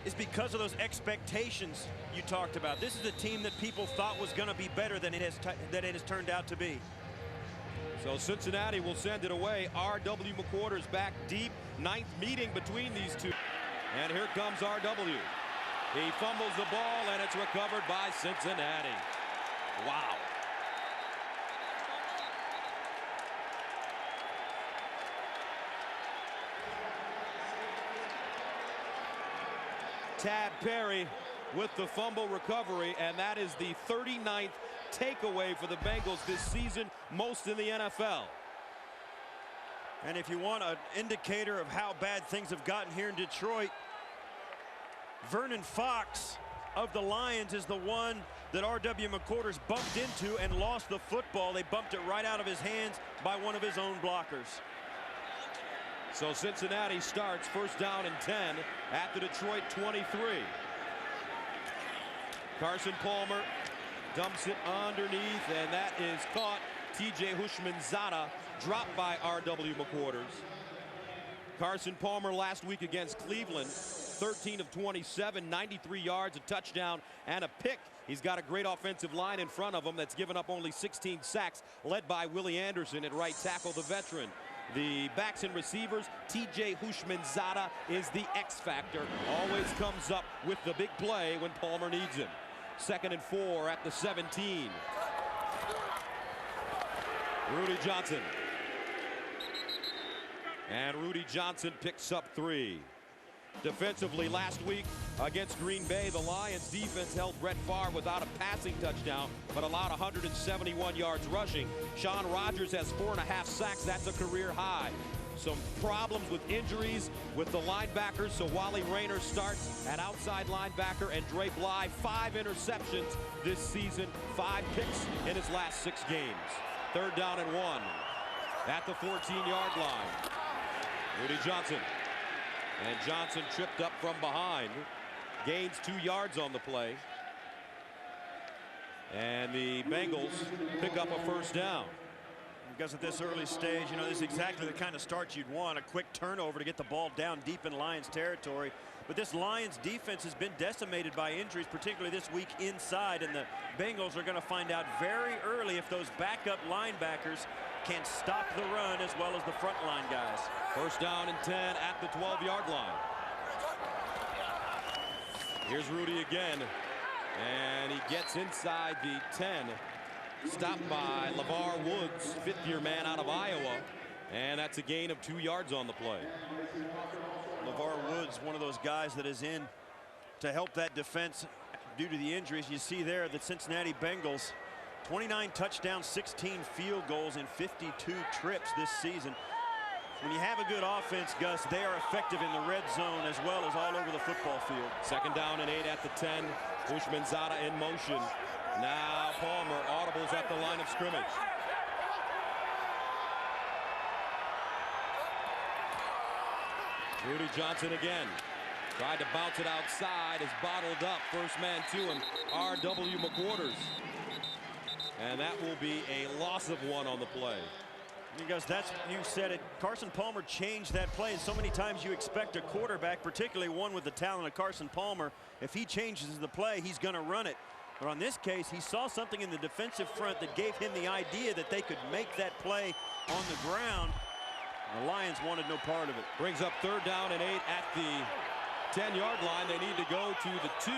is because of those expectations you talked about. This is a team that people thought was going to be better than it has turned out to be. So Cincinnati will send it away. R.W. McQuarters back deep. 9th meeting between these two. And here comes R.W. He fumbles the ball, and it's recovered by Cincinnati. Wow. Tad Perry with the fumble recovery, and that is the 39th takeaway for the Bengals this season, most in the NFL. And if you want an indicator of how bad things have gotten here in Detroit, Vernon Fox of the Lions is the one that R.W. McQuarters bumped into and lost the football. They bumped it right out of his hands by one of his own blockers. So Cincinnati starts 1st down and 10 at the Detroit 23. Carson Palmer dumps it underneath, and that is caught. T.J. Houshmandzadeh dropped by R.W. McQuarters. Carson Palmer last week against Cleveland, 13 of 27, 93 yards, a touchdown, and a pick. He's got a great offensive line in front of him that's given up only 16 sacks, led by Willie Anderson at right tackle, the veteran. The backs and receivers, T.J. Houshmandzadeh is the X factor. Always comes up with the big play when Palmer needs him. 2nd and 4 at the 17. Rudi Johnson. And Rudi Johnson picks up 3. Defensively last week against Green Bay, the Lions defense held Brett Favre without a passing touchdown, but allowed 171 yards rushing. Shaun Rogers has 4.5 sacks. That's a career high. Some problems with injuries with the linebackers, so Wally Rayner starts at outside linebacker, and Dre Bly, 5 interceptions this season, 5 picks in his last 6 games. 3rd down and 1 at the 14-yard line. Rudi Johnson. And Johnson tripped up from behind. Gains 2 yards on the play. And the Bengals pick up a 1st down. Because at this early stage, you know, this is exactly the kind of start you'd want. A quick turnover to get the ball down deep in Lions territory. But this Lions defense has been decimated by injuries, particularly this week inside. And the Bengals are going to find out very early if those backup linebackers can stop the run as well as the front line guys. 1st down and 10 at the 12-yard line. Here's Rudi again. And he gets inside the 10. Stopped by LeVar Woods, 5th-year man out of Iowa. And that's a gain of 2 yards on the play. LeVar Woods, one of those guys that is in to help that defense due to the injuries. You see there the Cincinnati Bengals, 29 touchdowns, 16 field goals in 52 trips this season. When you have a good offense, Gus, they are effective in the red zone as well as all over the football field. 2nd down and 8 at the 10. Houshmandzadeh in motion. Now Palmer audibles at the line of scrimmage. Rudi Johnson again. Tried to bounce it outside, is bottled up. First man to him, R.W. McQuarters. And that will be a loss of 1 on the play. Because that's, you said it, Carson Palmer changed that play, and so many times you expect a quarterback, particularly one with the talent of Carson Palmer, if he changes the play, he's going to run it. But on this case, he saw something in the defensive front that gave him the idea that they could make that play on the ground. The Lions wanted no part of it. Brings up 3rd down and 8 at the 10-yard line. They need to go to the 2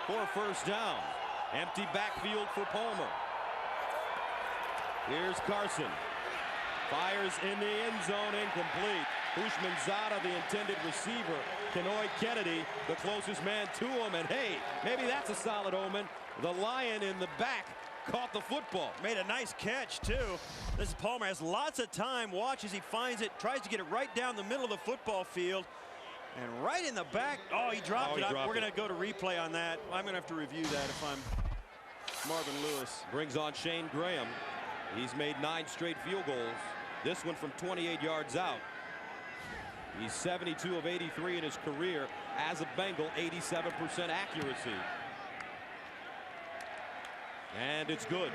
for a 1st down. Empty backfield for Palmer. Here's Carson. Fires in the end zone, incomplete. Houshmandzadeh, the intended receiver. Kenoy Kennedy, the closest man to him. And hey, maybe that's a solid omen. The Lion in the back caught the football. Made a nice catch, too. This is Palmer, has lots of time. Watch as he finds it, tries to get it right down the middle of the football field. And right in the back, oh, he dropped it. We're going to go to replay on that. I'm going to have to review that if I'm Marvin Lewis. Brings on Shane Graham. He's made 9 straight field goals. This one from 28 yards out. He's 72 of 83 in his career as a Bengal, 87% accuracy. And it's good.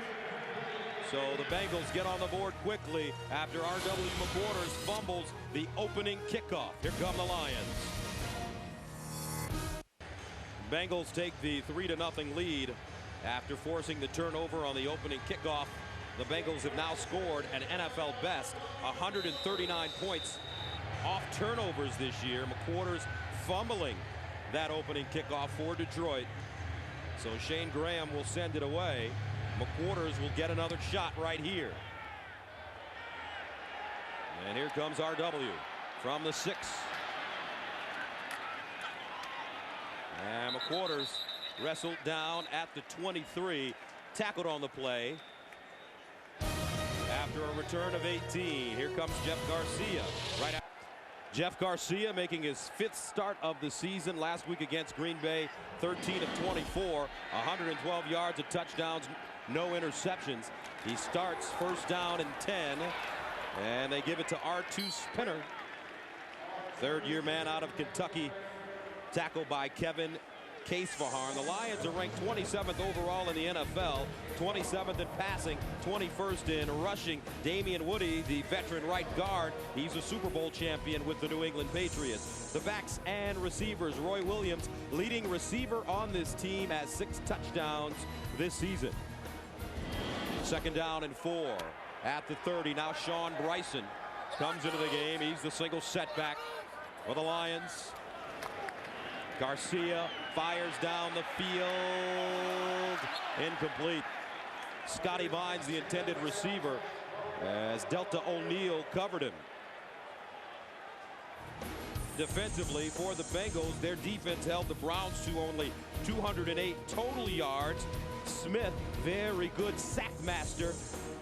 So the Bengals get on the board quickly after R.W. McQuarters fumbles the opening kickoff. Here come the Lions. Bengals take the 3-0 lead after forcing the turnover on the opening kickoff. The Bengals have now scored an NFL best 139 points off turnovers this year. McQuarters fumbling that opening kickoff for Detroit. So Shane Graham will send it away. McQuarters will get another shot right here. And here comes RW from the 6. And McQuarters wrestled down at the 23, tackled on the play. After a return of 18, here comes Jeff Garcia. Right out. Jeff Garcia making his 5th start of the season. Last week against Green Bay, 13 of 24, 112 yards, of touchdowns, no interceptions. He starts first down and 10, and they give it to R2 Spinner. 3rd-year man out of Kentucky, tackled by Kevin Casefaharn. The Lions are ranked 27th overall in the NFL, 27th in passing, 21st in rushing. Damian Woody, the veteran right guard, he's a Super Bowl champion with the New England Patriots. The backs and receivers, Roy Williams, leading receiver on this team, has 6 touchdowns this season. 2nd down and 4 at the 30. Now Sean Bryson comes into the game. He's the single setback for the Lions. Garcia fires down the field. Incomplete. Scotty Vines, the intended receiver, as Delta O'Neal covered him. Defensively for the Bengals, their defense held the Browns to only 208 total yards. Smith, very good sack master.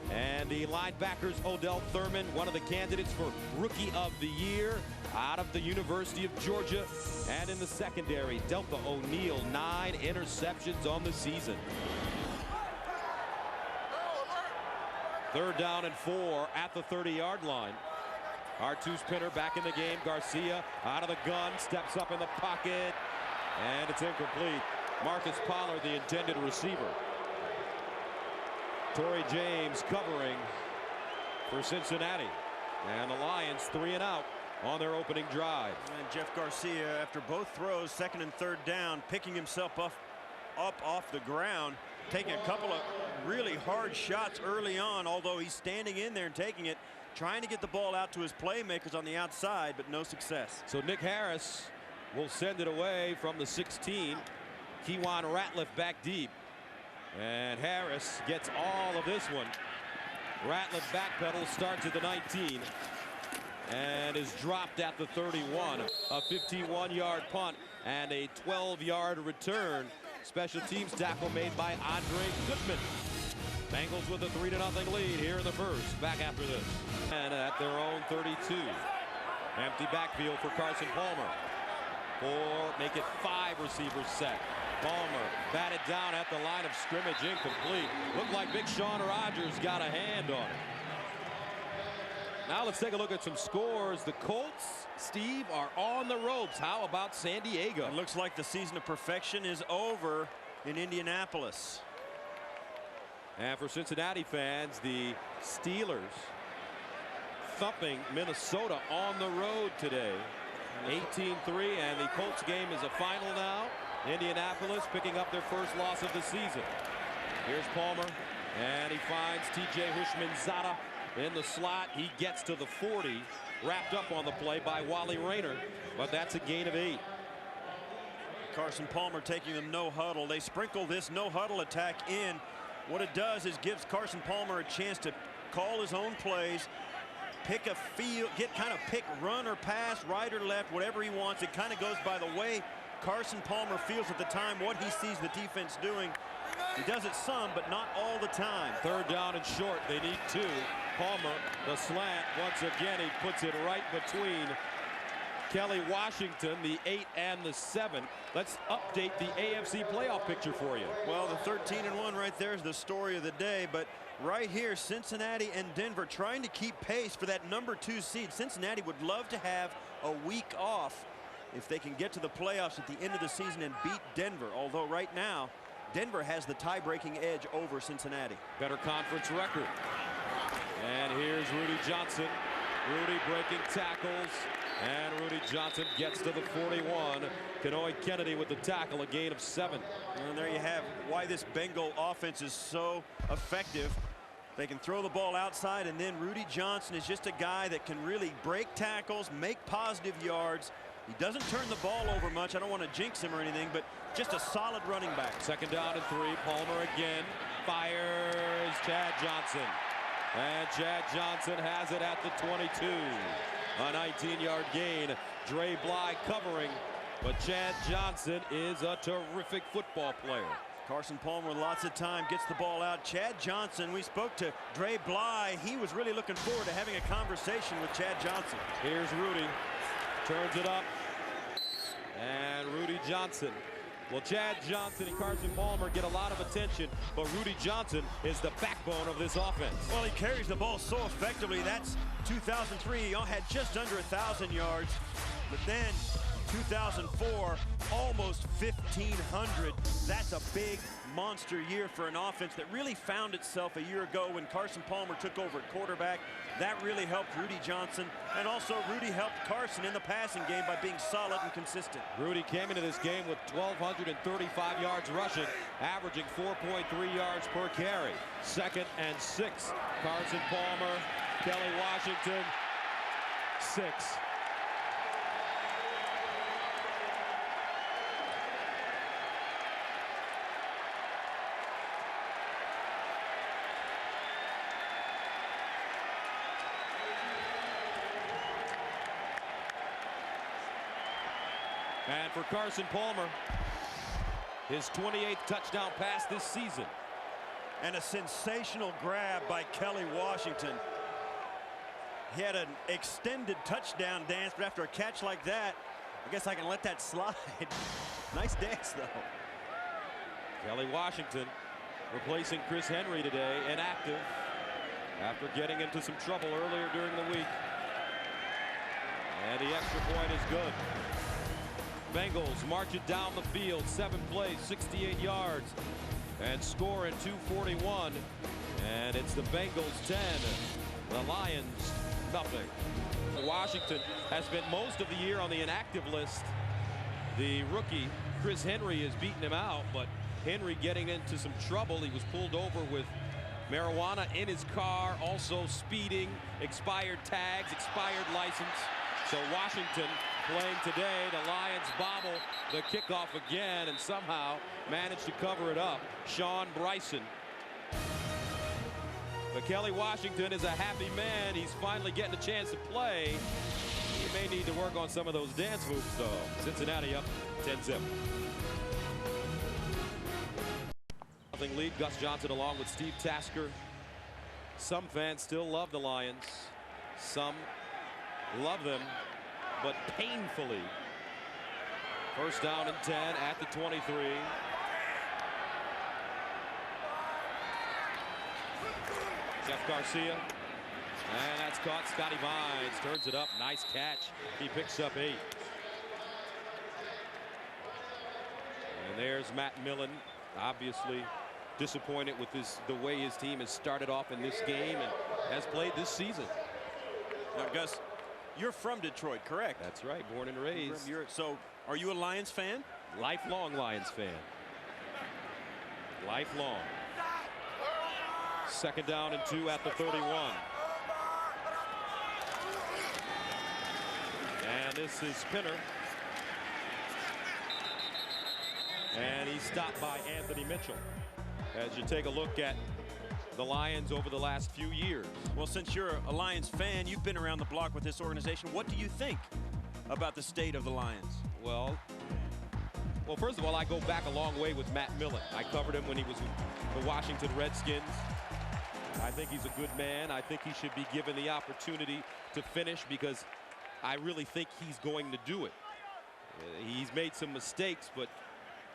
And the linebackers, Odell Thurman, one of the candidates for Rookie of the Year out of the University of Georgia. And in the secondary, Delta O'Neal, 9 interceptions on the season. 3rd down and 4 at the 30-yard line. R2 Spinner back in the game. Garcia out of the gun, steps up in the pocket, and it's incomplete. Marcus Pollard, the intended receiver. Torrey James covering for Cincinnati. And the Lions 3 and out on their opening drive. And Jeff Garcia, after both throws, 2nd and 3rd down, picking himself up off the ground, taking a couple of really hard shots early on, although he's standing in there and taking it, trying to get the ball out to his playmakers on the outside, but no success. So Nick Harris will send it away from the 16. Kewan Ratliff back deep. And Harris gets all of this one. Ratliff backpedal, starts at the 19 and is dropped at the 31. A 51-yard punt and a 12-yard return. Special teams tackle made by Andre Goodman. Bengals with a 3-0 lead here in the 1st. Back after this. And at their own 32. Empty backfield for Carson Palmer. 4, make it 5 receivers set. Palmer batted down at the line of scrimmage, incomplete. Looked like Big Sean Rogers got a hand on it. Now let's take a look at some scores. The Colts, Steve, are on the ropes. How about San Diego? It looks like the season of perfection is over in Indianapolis. And for Cincinnati fans, the Steelers thumping Minnesota on the road today. 18-3, and the Colts game is a final now. Indianapolis picking up their 1st loss of the season. Here's Palmer, and he finds T.J. Hushmanzada in the slot. He gets to the 40, wrapped up on the play by Wally Rayner, but that's a gain of 8. Carson Palmer taking them no huddle. They sprinkle this no huddle attack in. What it does is gives Carson Palmer a chance to call his own plays, pick a field, pick run or pass, right or left, whatever he wants. It kind of goes by the way Carson Palmer feels at the time, what he sees the defense doing. He does it some, but not all the time. 3rd down and short. They need 2. Palmer, the slant. Once again, he puts it right between Kelly Washington, the 8 and the 7. Let's update the AFC playoff picture for you. Well, the 13-1 right there is the story of the day, but right here, Cincinnati and Denver trying to keep pace for that number 2 seed. Cincinnati would love to have a week off if they can get to the playoffs at the end of the season and beat Denver, although right now Denver has the tie-breaking edge over Cincinnati. Better conference record. And here's Rudi Johnson Rudi breaking tackles, and Rudi Johnson gets to the 41. Kenoy Kennedy with the tackle, a gain of 7. And there you have why this Bengal offense is so effective. They can throw the ball outside, and then Rudi Johnson is just a guy that can really break tackles, make positive yards. He doesn't turn the ball over much. I don't want to jinx him or anything, but just a solid running back. Second down and 3. Palmer again fires. Chad Johnson. And Chad Johnson has it at the 22. A 19-yard gain. Dre Bly covering, but Chad Johnson is a terrific football player. Carson Palmer with lots of time, gets the ball out. Chad Johnson, we spoke to Dre Bly. He was really looking forward to having a conversation with Chad Johnson. Here's Rudi. Turns it up. And Rudi Johnson. Well, Chad Johnson and Carson Palmer get a lot of attention, but Rudi Johnson is the backbone of this offense. Well, he carries the ball so effectively. That's 2003. He had just under 1,000 yards, but then 2004, almost 1,500. That's a big monster year for an offense that really found itself a year ago when Carson Palmer took over at quarterback. That really helped Rudi Johnson, and also Rudi helped Carson in the passing game by being solid and consistent. Rudi came into this game with 1,235 yards rushing, averaging 4.3 yards per carry. 2nd and 6. Carson Palmer, Kelly Washington, 6. And for Carson Palmer, his 28th touchdown pass this season. And a sensational grab by Kelly Washington. He had an extended touchdown dance, but after a catch like that, I guess I can let that slide. Nice dance, though. Kelly Washington replacing Chris Henry today, inactive after getting into some trouble earlier during the week. And the extra point is good. Bengals march it down the field, 7 plays, 68 yards, and score in 2:41. And it's the Bengals 10, the Lions nothing. Washington has been most of the year on the inactive list. The rookie Chris Henry has beaten him out, but Henry getting into some trouble. He was pulled over with marijuana in his car, also speeding, expired tags, expired license. So Washington playing today. The Lions bobble the kickoff again and somehow manage to cover it up. Sean Bryson. But Kelly Washington is a happy man. He's finally getting a chance to play. He may need to work on some of those dance moves, though. Cincinnati up 10-zip. Nothing lead. Gus Johnson along with Steve Tasker. Some fans still love the Lions. Some love them, but painfully. First down and 10 at the 23. Jeff Garcia. And that's caught. Scotty Vines turns it up. Nice catch. He picks up 8. And there's Matt Millen, obviously disappointed with the way his team has started off in this game and has played this season. Now, Gus, you're from Detroit, correct? That's right, born and raised. So, are you a Lions fan? Lifelong Lions fan. Lifelong. Second down and 2 at the 31. And this is Pinner. And he's stopped by Anthony Mitchell. As you take a look at the Lions over the last few years. Well, since you're a Lions fan, you've been around the block with this organization. What do you think about the state of the Lions? Well, first of all, I go back a long way with Matt Millen. I covered him when he was with the Washington Redskins. I think he's a good man. I think he should be given the opportunity to finish because I really think he's going to do it. He's made some mistakes, but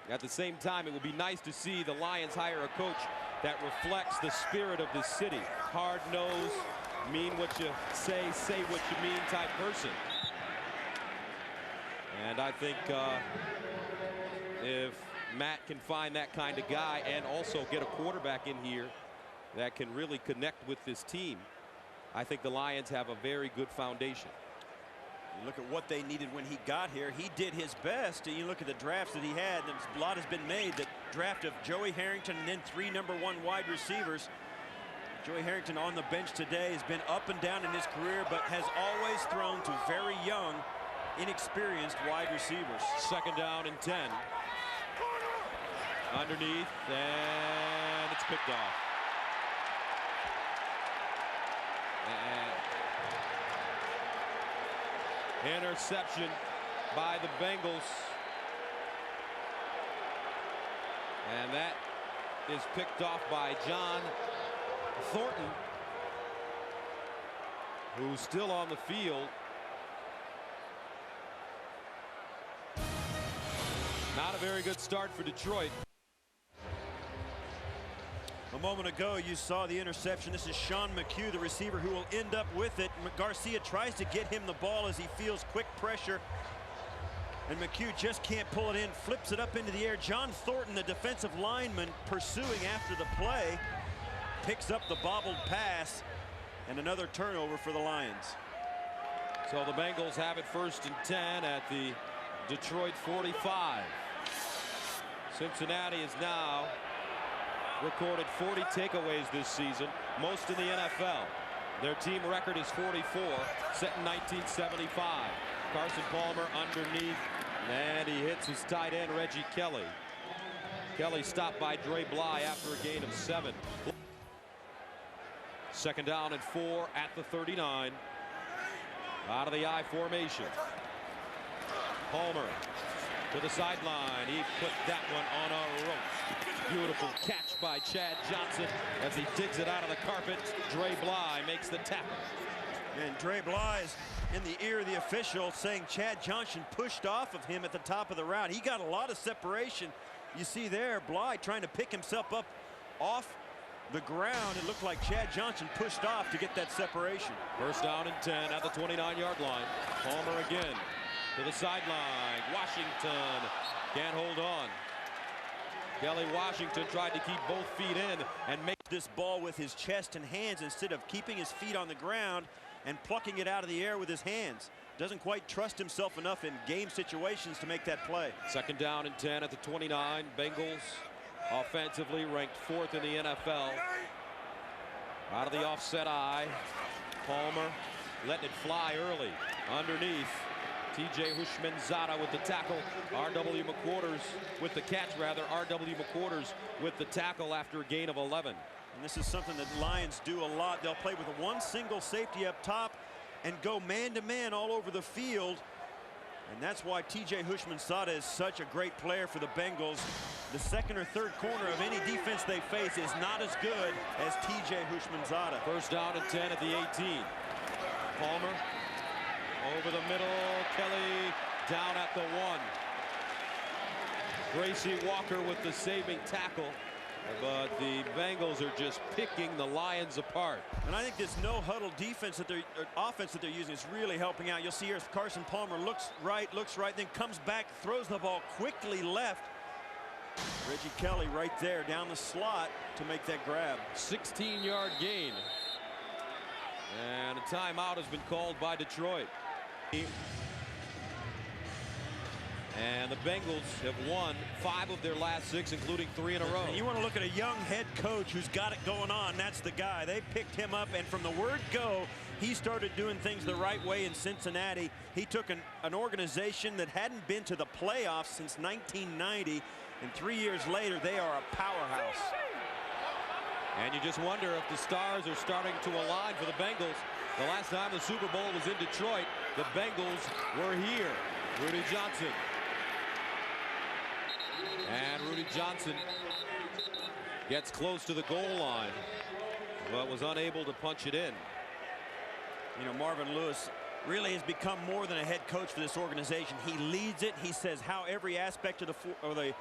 at the same time, it would be nice to see the Lions hire a coach that reflects the spirit of this city. Hard-nosed, mean what you say what you mean type person. And I think if Matt can find that kind of guy and also get a quarterback in here that can really connect with this team, I think the Lions have a very good foundation. You look at what they needed when he got here. He did his best. And you look at the drafts that he had. A lot has been made. The draft of Joey Harrington and then 3 #1 wide receivers. Joey Harrington on the bench today has been up and down in his career, but has always thrown to very young, inexperienced wide receivers. 2nd down and 10. Underneath, and it's picked off. And interception by the Bengals. And that is picked off by John Thornton, who's still on the field. Not a very good start for Detroit. A moment ago, you saw the interception. This is Sean McHugh, the receiver, who will end up with it. Garcia tries to get him the ball as he feels quick pressure. And McHugh just can't pull it in, flips it up into the air. John Thornton, the defensive lineman, pursuing after the play, picks up the bobbled pass, and another turnover for the Lions. So the Bengals have it 1st and 10 at the Detroit 45. Cincinnati has now recorded 40 takeaways this season, most in the NFL. Their team record is 44, set in 1975. Carson Palmer underneath, and he hits his tight end, Reggie Kelly. Kelly stopped by Dre Bly after a gain of 7. 2nd down and 4 at the 39. Out of the I formation. Palmer to the sideline. He put that one on a rope. Beautiful catch by Chad Johnson as he digs it out of the carpet. Dre Bly makes the tackle. And Dre Bly is in the ear of the official saying Chad Johnson pushed off of him at the top of the route. He got a lot of separation. You see there, Bly trying to pick himself up off the ground. It looked like Chad Johnson pushed off to get that separation. 1st down and 10 at the 29-yard line. Palmer again to the sideline. Washington can't hold on. Kelly Washington tried to keep both feet in and make this ball with his chest and hands instead of keeping his feet on the ground and plucking it out of the air with his hands. Doesn't quite trust himself enough in game situations to make that play. 2nd down and 10 at the 29. Bengals offensively ranked 4th in the NFL. Out of the offset eye. Palmer letting it fly early. Underneath. T.J. Hushmanzada with the tackle. R.W. McQuarters with the catch, rather. R.W. McQuarters with the tackle after a gain of 11. And this is something that Lions do a lot. They'll play with one single safety up top and go man-to-man all over the field. And that's why T.J. Hushmanzada is such a great player for the Bengals. The 2nd or 3rd corner of any defense they face is not as good as T.J. Hushmanzada. 1st down and 10 at the 18. Palmer over the middle. Kelly down at the 1. Gracie Walker with the saving tackle. But the Bengals are just picking the Lions apart. And I think this no-huddle defense that offense that they're using is really helping out. You'll see here Carson Palmer looks right, then comes back, throws the ball quickly left. Reggie Kelly right there down the slot to make that grab. 16-yard gain. And a timeout has been called by Detroit. And the Bengals have won 5 of their last 6, including 3 in a row. And you want to look at a young head coach who's got it going on. That's the guy. They picked him up, and from the word go, he started doing things the right way in Cincinnati. He took an organization that hadn't been to the playoffs since 1990, and 3 years later, they are a powerhouse. And you just wonder if the stars are starting to align for the Bengals. The last time the Super Bowl was in Detroit, the Bengals were here. Rudi Johnson. And Rudi Johnson gets close to the goal line, but was unable to punch it in. You know, Marvin Lewis really has become more than a head coach for this organization. He leads it. He says how every aspect of the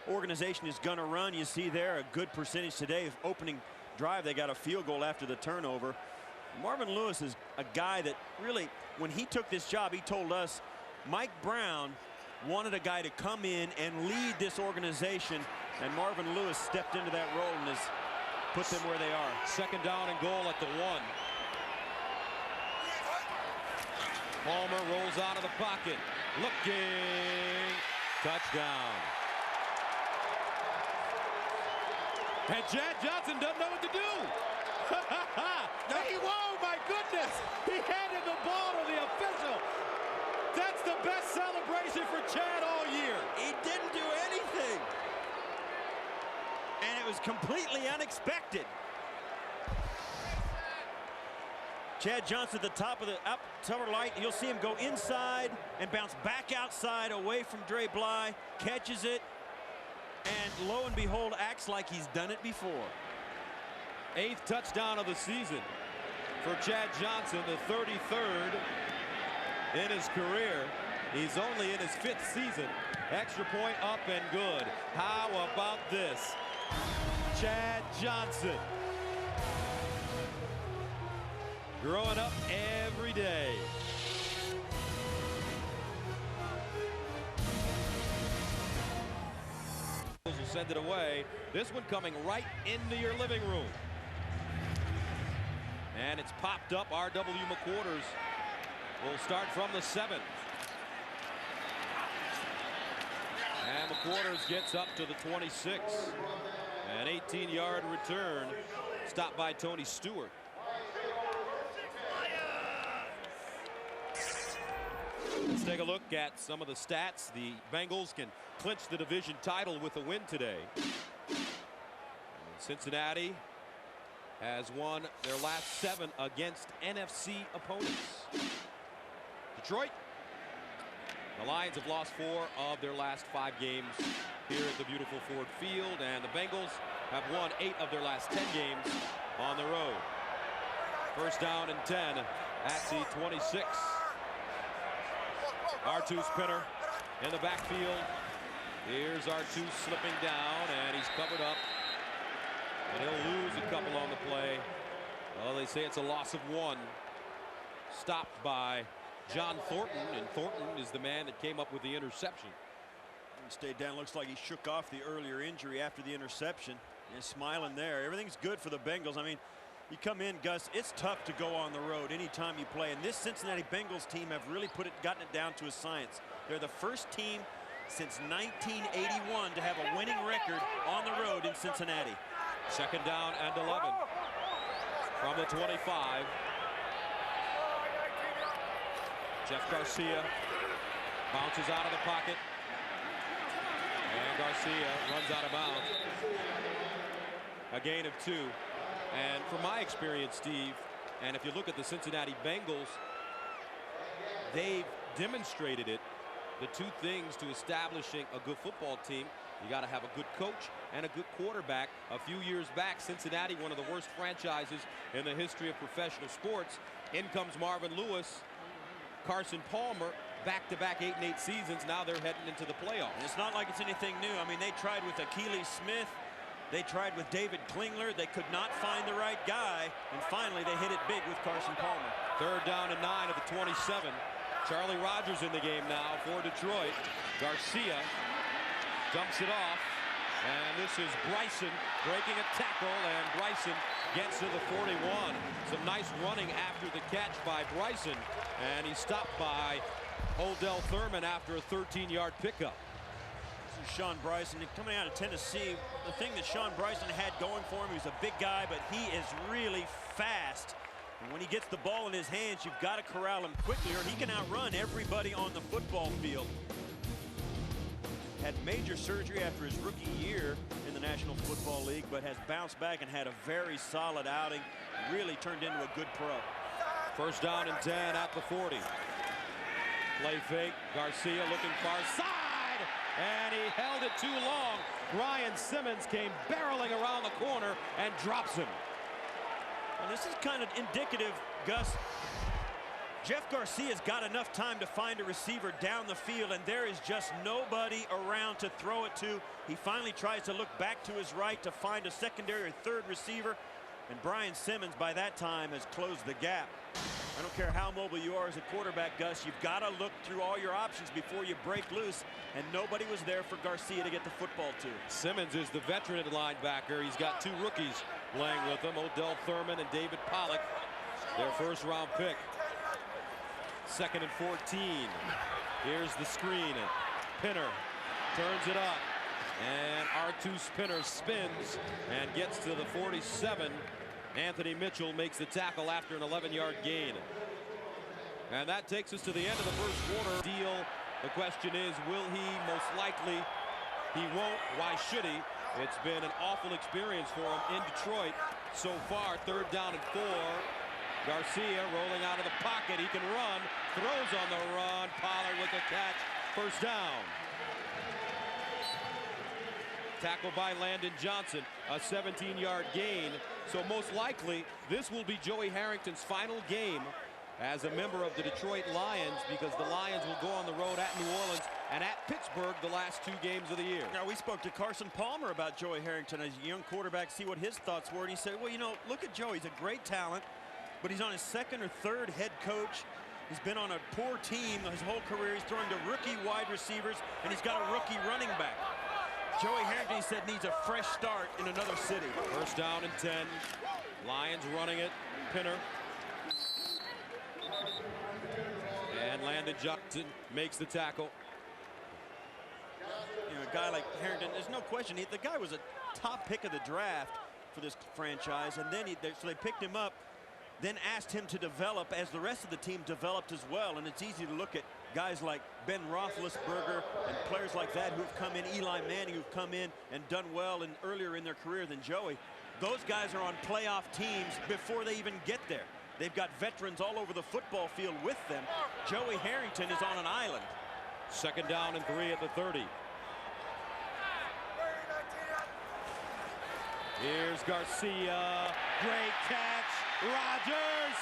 organization is going to run. You see there a good percentage today. Opening drive, they got a field goal after the turnover. Marvin Lewis is a guy that really, when he took this job, he told us Mike Brown wanted a guy to come in and lead this organization, and Marvin Lewis stepped into that role and has put them where they are. 2nd down and goal at the 1. Palmer rolls out of the pocket. Looking. Touchdown. And Chad Johnson doesn't know what to do. Whoa, my goodness. He handed the ball to the official. That's the best celebration for Chad all year. He didn't do anything. And it was completely unexpected. Chad Johnson at the top of the upper light. You'll see him go inside and bounce back outside away from Dre Bly. Catches it. And lo and behold, acts like he's done it before. 8th touchdown of the season for Chad Johnson, the 33rd in his career. He's only in his 5th season. Extra point up and good. How about this? Chad Johnson. Growing up every day. Will send it away. This one coming right into your living room. And it's popped up. R.W. McQuarters will start from the 7th. And McQuarters gets up to the 26. An 18-yard return. Stopped by Tony Stewart. Let's take a look at some of the stats. The Bengals can clinch the division title with a win today. Cincinnati has won their last 7 against NFC opponents. Detroit, the Lions have lost 4 of their last 5 games here at the beautiful Ford Field, and the Bengals have won 8 of their last 10 games on the road. First down and 10 at the 26. R2 spinner in the backfield. Here's R2 slipping down, and he's covered up. And he'll lose a couple on the play. Well, they say it's a loss of 1. Stopped by John Thornton, and Thornton is the man that came up with the interception. He stayed down. Looks like he shook off the earlier injury after the interception. He's smiling there. Everything's good for the Bengals. I mean, you come in, Gus, it's tough to go on the road anytime you play. And this Cincinnati Bengals team have really gotten it down to a science. They're the first team since 1981 to have a winning record on the road in Cincinnati. Second down and 11 from the 25. Jeff Garcia bounces out of the pocket. And Garcia runs out of bounds. A gain of 2. And from my experience, Steve, and if you look at the Cincinnati Bengals, they've demonstrated it. The 2 things to establishing a good football team: you got to have a good coach and a good quarterback. A few years back, Cincinnati, one of the worst franchises in the history of professional sports. In comes Marvin Lewis, Carson Palmer, back-to-back 8-8 seasons. Now they're heading into the playoffs. And it's not like it's anything new. I mean, they tried with Akili Smith. They tried with David Klingler. They could not find the right guy. And finally, they hit it big with Carson Palmer. Third down and 9 at the 27. Charlie Rogers in the game now for Detroit. Garcia dumps it off. And this is Bryson breaking a tackle. And Bryson gets to the 41. Some nice running after the catch by Bryson. And he's stopped by Odell Thurman after a 13-yard pickup. Sean Bryson coming out of Tennessee. The thing that Sean Bryson had going for him, he's a big guy, but he is really fast. And when he gets the ball in his hands, you've got to corral him quickly, or he can outrun everybody on the football field. Had major surgery after his rookie year in the National Football League, but has bounced back and had a very solid outing. Really turned into a good pro. First down and 10 at the 40. Play fake. Garcia looking far side. And he held it too long. Brian Simmons came barreling around the corner and drops him. Well, this is kind of indicative, Gus. Jeff Garcia's got enough time to find a receiver down the field, and there is just nobody around to throw it to. He finally tries to look back to his right to find a secondary or third receiver, and Brian Simmons by that time has closed the gap. I don't care how mobile you are as a quarterback, Gus, you've got to look through all your options before you break loose, and nobody was there for Garcia to get the football to. Simmons is the veteran linebacker. He's got 2 rookies playing with him, Odell Thurman and David Pollock, their first-round pick. 2nd and 14. Here's the screen. Pinner turns it up. And Artus Pinner spins and gets to the 47. Anthony Mitchell makes the tackle after an 11-yard gain. And that takes us to the end of the first quarter. Deal. The question is, will he? Most likely he won't. Why should he? It's been an awful experience for him in Detroit so far. 3rd down and 4. Garcia rolling out of the pocket. He can run. Throws on the run. Pollard with a catch. 1st down. Tackle by Landon Johnson. A 17-yard gain. So most likely this will be Joey Harrington's final game as a member of the Detroit Lions, because the Lions will go on the road at New Orleans and at Pittsburgh the last 2 games of the year. Now, we spoke to Carson Palmer about Joey Harrington as a young quarterback, see what his thoughts were, and he said, well, you know, look at Joey. He's a great talent, but he's on his 2nd or 3rd head coach. He's been on a poor team his whole career. He's throwing to rookie wide receivers, and he's got a rookie running back. Joey Harrington, he said, needs a fresh start in another city. 1st down and 10. Lions running it. Pinner. And Landon Johnson makes the tackle. You know, a guy like Harrington, there's no question. The guy was a top pick of the draft for this franchise, and then so they picked him up, then asked him to develop as the rest of the team developed as well. And it's easy to look at guys like Ben Roethlisberger and players like that who've come in, Eli Manning, who've come in and done well earlier in their career than Joey. Those guys are on playoff teams before they even get there. They've got veterans all over the football field with them. Joey Harrington is on an island. 2nd down and 3 at the 30. Here's Garcia. Great catch. Rodgers.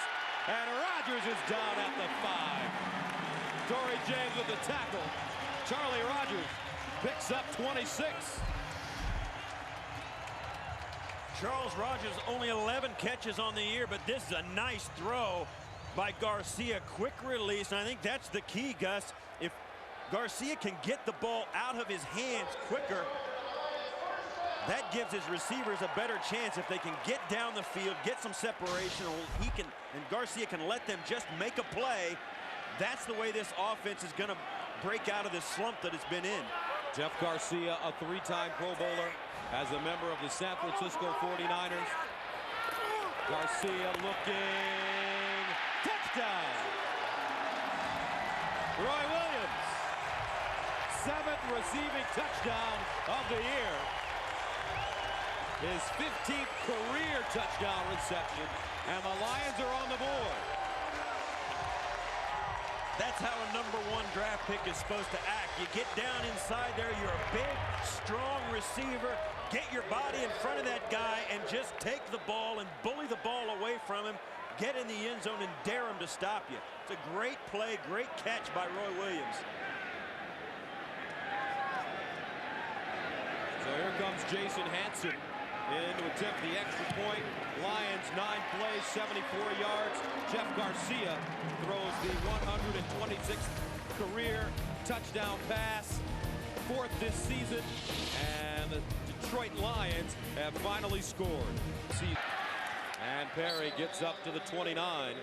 And Rodgers is down at the 5. Torrey James with the tackle. Charlie Rodgers picks up 26. Charles Rodgers only 11 catches on the year, but this is a nice throw by Garcia. Quick release, and I think that's the key, Gus. If Garcia can get the ball out of his hands quicker, that gives his receivers a better chance. If they can get down the field, get some separation, and Garcia can let them just make a play. That's the way this offense is going to break out of this slump that it's been in. Jeff Garcia, a 3-time Pro Bowler, as a member of the San Francisco 49ers. Garcia looking. Touchdown! Roy Williams. 7th receiving touchdown of the year. His 15th career touchdown reception. And the Lions are on the board. That's how a #1 draft pick is supposed to act. You get down inside there, you're a big, strong receiver. Get your body in front of that guy and just take the ball and bully the ball away from him. Get in the end zone and dare him to stop you. It's a great play, great catch by Roy Williams. So here comes Jason Hanson in to attempt the extra point. Lions 9 plays, 74 yards. Jeff Garcia throws the 126th career touchdown pass, 4th this season, and the Detroit Lions have finally scored. And Perry gets up to the 29.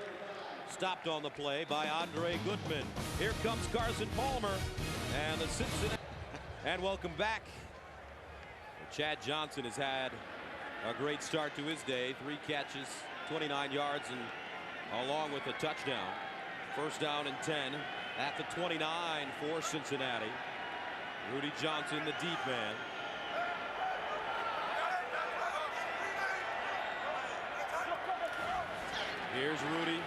Stopped on the play by Andre Goodman. Here comes Carson Palmer and the Cincinnati. And welcome back. Chad Johnson has had a great start to his day. 3 catches, 29 yards, and along with a touchdown. 1st down and 10 at the 29 for Cincinnati. Rudi Johnson, the deep man. Here's Rudi,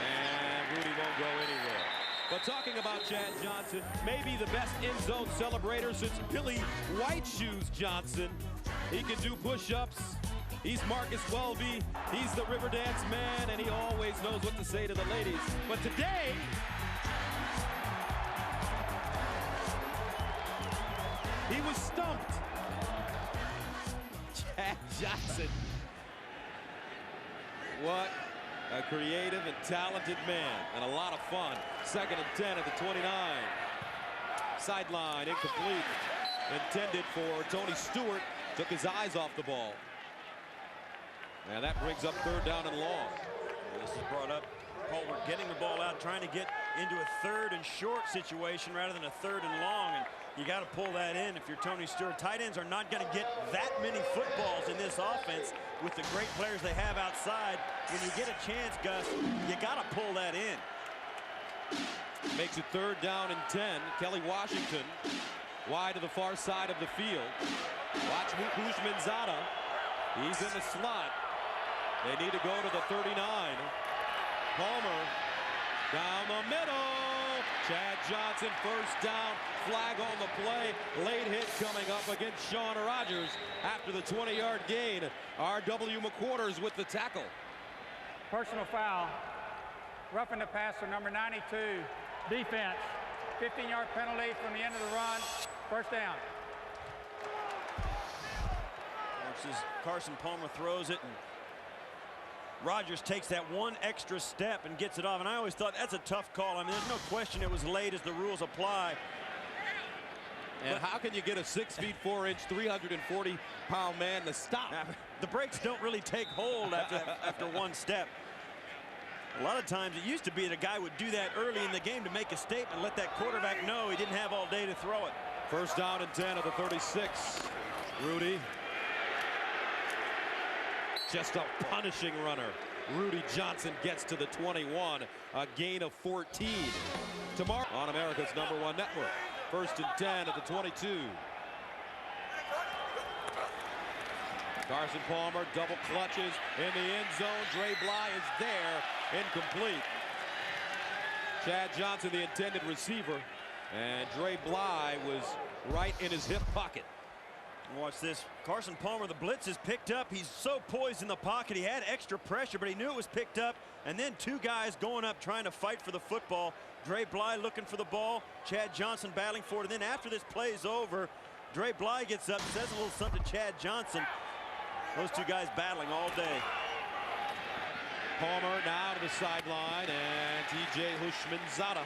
and Rudi won't go anywhere. But talking about Chad Johnson, maybe the best end-zone celebrator since Billy White Shoes Johnson. He can do push-ups. He's Marcus Welby. He's the Riverdance man, and he always knows what to say to the ladies. But today, he was stumped. Chad Johnson. What a creative and talented man, and a lot of fun. 2nd and 10 at the 29. Sideline incomplete. Intended for Tony Stewart. Took his eyes off the ball. And that brings up 3rd down and long. This is brought up Palmer getting the ball out, trying to get into a 3rd and short situation rather than a 3rd and long. And you got to pull that in if you're Tony Stewart. Tight ends are not going to get that many footballs in this offense with the great players they have outside. When you get a chance, Gus, you got to pull that in. Makes it 3rd down and 10. Kelly Washington wide to the far side of the field. Watch Houshmandzadeh. He's in the slot. They need to go to the 39. Palmer down the middle. Chad Johnson, 1st down. Flag on the play. Late hit coming up against Sean Rogers after the 20-yard gain. R.W. McQuarters with the tackle. Personal foul. Roughing the passer, number 92. Defense. 15-yard penalty from the end of the run. 1st down. As Carson Palmer throws it, and Rogers takes that one extra step and gets it off. And I always thought that's a tough call. I mean, there's no question it was late as the rules apply. And how can you get a 6 feet 4 inch, 340-pound man to stop? The brakes don't really take hold after one step. A lot of times it used to be that a guy would do that early in the game to make a statement, let that quarterback know he didn't have all day to throw it. 1st down and 10 at the 36. Rudi. Just a punishing runner. Rudi Johnson gets to the 21, a gain of 14. Tomorrow on America's #1 network. 1st and 10 at the 22. Carson Palmer double clutches in the end zone. Dre Bly is there, incomplete. Chad Johnson, the intended receiver, and Dre Bly was right in his hip pocket. Watch this. Carson Palmer, the blitz is picked up. He's so poised in the pocket. He had extra pressure, but he knew it was picked up. And then 2 guys going up trying to fight for the football. Dre Bly looking for the ball. Chad Johnson battling for it. And then after this play is over, Dre Bly gets up, says a little something to Chad Johnson. Those 2 guys battling all day. Palmer now to the sideline, and T.J. Houshmandzadeh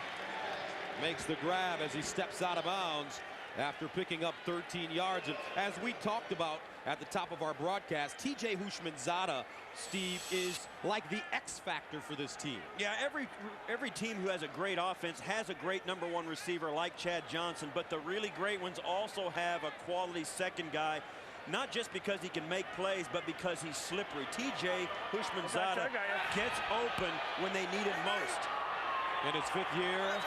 makes the grab as he steps out of bounds after picking up 13 yards. And as we talked about at the top of our broadcast, T.J. Houshmandzadeh, Steve, is like the X factor for this team. Yeah, every team who has a great offense has a great #1 receiver like Chad Johnson, but the really great ones also have a quality second guy, not just because he can make plays, but because he's slippery. T.J. Houshmandzadeh gets open when they need him most. In his 5th year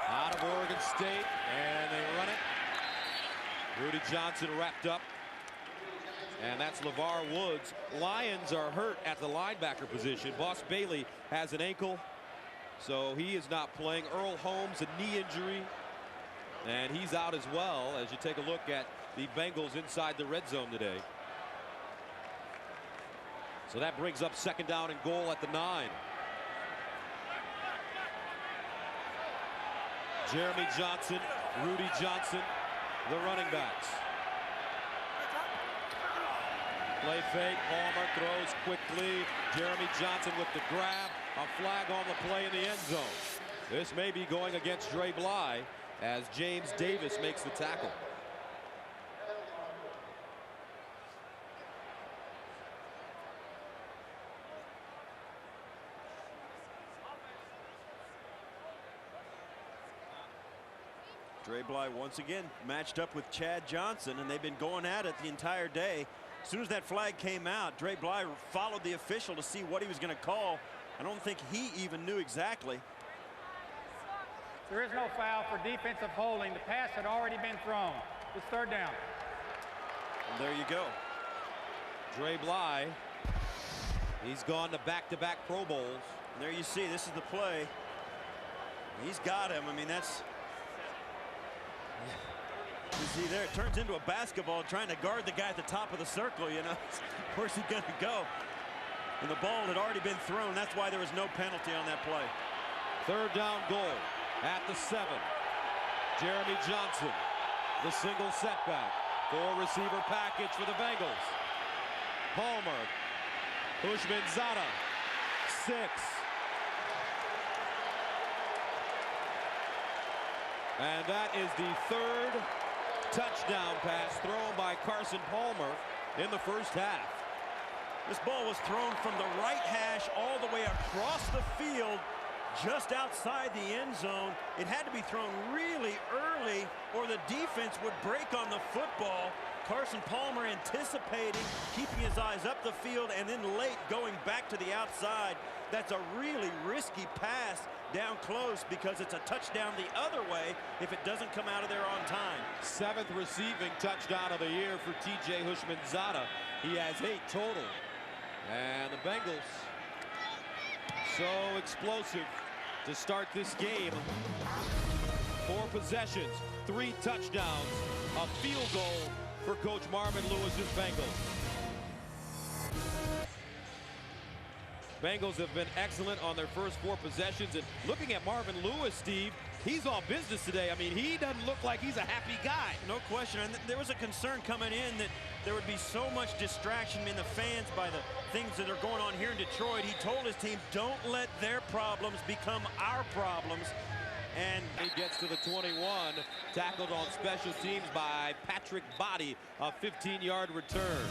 out of Oregon State, and they run it. Rudi Johnson wrapped up, and that's LeVar Woods. Lions are hurt at the linebacker position. Boss Bailey has an ankle, so he is not playing. Earl Holmes, a knee injury, and he's out as well, as you take a look at the Bengals inside the red zone today. So that brings up 2nd down and goal at the 9. Jeremy Johnson, Rudi Johnson, the running backs. Play fake, Palmer throws quickly. Jeremy Johnson with the grab. A flag on the play in the end zone. This may be going against Dre Bly as James Davis makes the tackle. Dre Bly once again matched up with Chad Johnson, and they've been going at it the entire day. As soon as that flag came out, Dre Bly followed the official to see what he was going to call. I don't think he even knew exactly. There is no foul for defensive holding. The pass had already been thrown. It's 3rd down. And there you go. Dre Bly, he's gone to back-to-back Pro Bowls. And there you see, this is the play. He's got him. I mean, that's... You see there, it turns into a basketball trying to guard the guy at the top of the circle, you know. Where's he going to go? And the ball had already been thrown. That's why there was no penalty on that play. 3rd down goal at the 7. Jeremy Johnson, the single setback. 4-receiver package for the Bengals. Palmer, Houshmandzadeh, 6. And that is the 3rd touchdown pass thrown by Carson Palmer in the 1st half. This ball was thrown from the right hash all the way across the field, just outside the end zone. It had to be thrown really early or the defense would break on the football. Carson Palmer anticipating, keeping his eyes up the field, and then late going back to the outside. That's a really risky pass down close because it's a touchdown the other way if it doesn't come out of there on time. 7th receiving touchdown of the year for T.J. Hushmanzada. He has 8 total. And the Bengals, so explosive to start this game. 4 possessions, 3 touchdowns, a field goal for Coach Marvin Lewis's Bengals. Bengals have been excellent on their first 4 possessions. And looking at Marvin Lewis, Steve, he's all business today. I mean, he doesn't look like he's a happy guy. No question. And there was a concern coming in that there would be so much distraction in the fans by the things that are going on here in Detroit. He told his team, don't let their problems become our problems. And he gets to the 21, tackled on special teams by Patrick Body, a 15-yard return.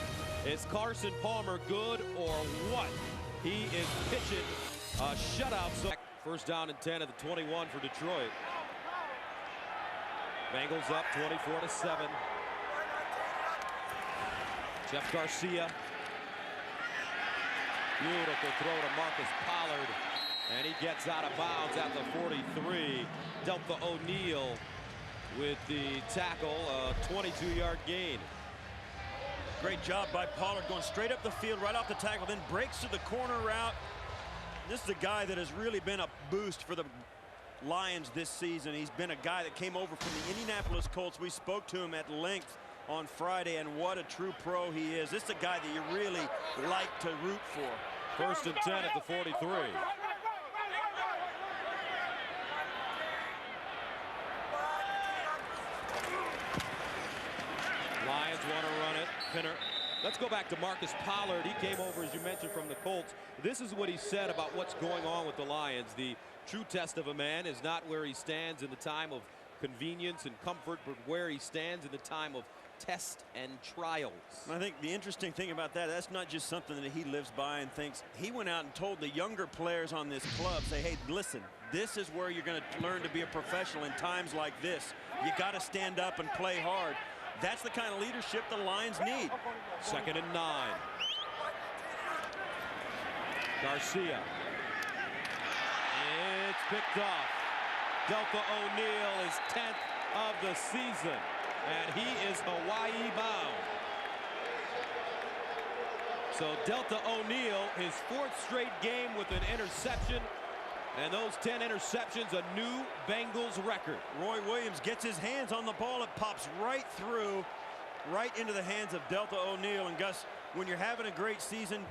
Is Carson Palmer good or what? He is pitching a shutout. So first down and 10 at the 21 for Detroit. Bengals up 24-7. Jeff Garcia. Beautiful throw to Marcus Pollard. And he gets out of bounds at the 43. Delta O'Neal with the tackle, a 22-yard gain. Great job by Pollard going straight up the field, right off the tackle, then breaks to the corner route. This is a guy that has really been a boost for the Lions this season. He's been a guy that came over from the Indianapolis Colts. We spoke to him at length on Friday, and what a true pro he is. This is a guy that you really like to root for. First and 10 at the 43. Lions want to run it. Pinner. Let's go back to Marcus Pollard. He came over, as you mentioned, from the Colts. This is what he said about what's going on with the Lions. The true test of a man is not where he stands in the time of convenience and comfort, but where he stands in the time of test and trials. I think the interesting thing about that's not just something that he lives by and thinks. He went out and told the younger players on this club, say, hey, listen, this is where you're going to learn to be a professional in times like this. You got to stand up and play hard. That's the kind of leadership the Lions need. 2nd and 9. Garcia. It's picked off. Delta O'Neal is 10th of the season, and he is Hawaii bound. So Delta O'Neal, his 4th straight game with an interception, and those 10 interceptions, a new Bengals record. Roy Williams gets his hands on the ball. It pops right through, right into the hands of Delta O'Neal. And Gus, when you're having a great season,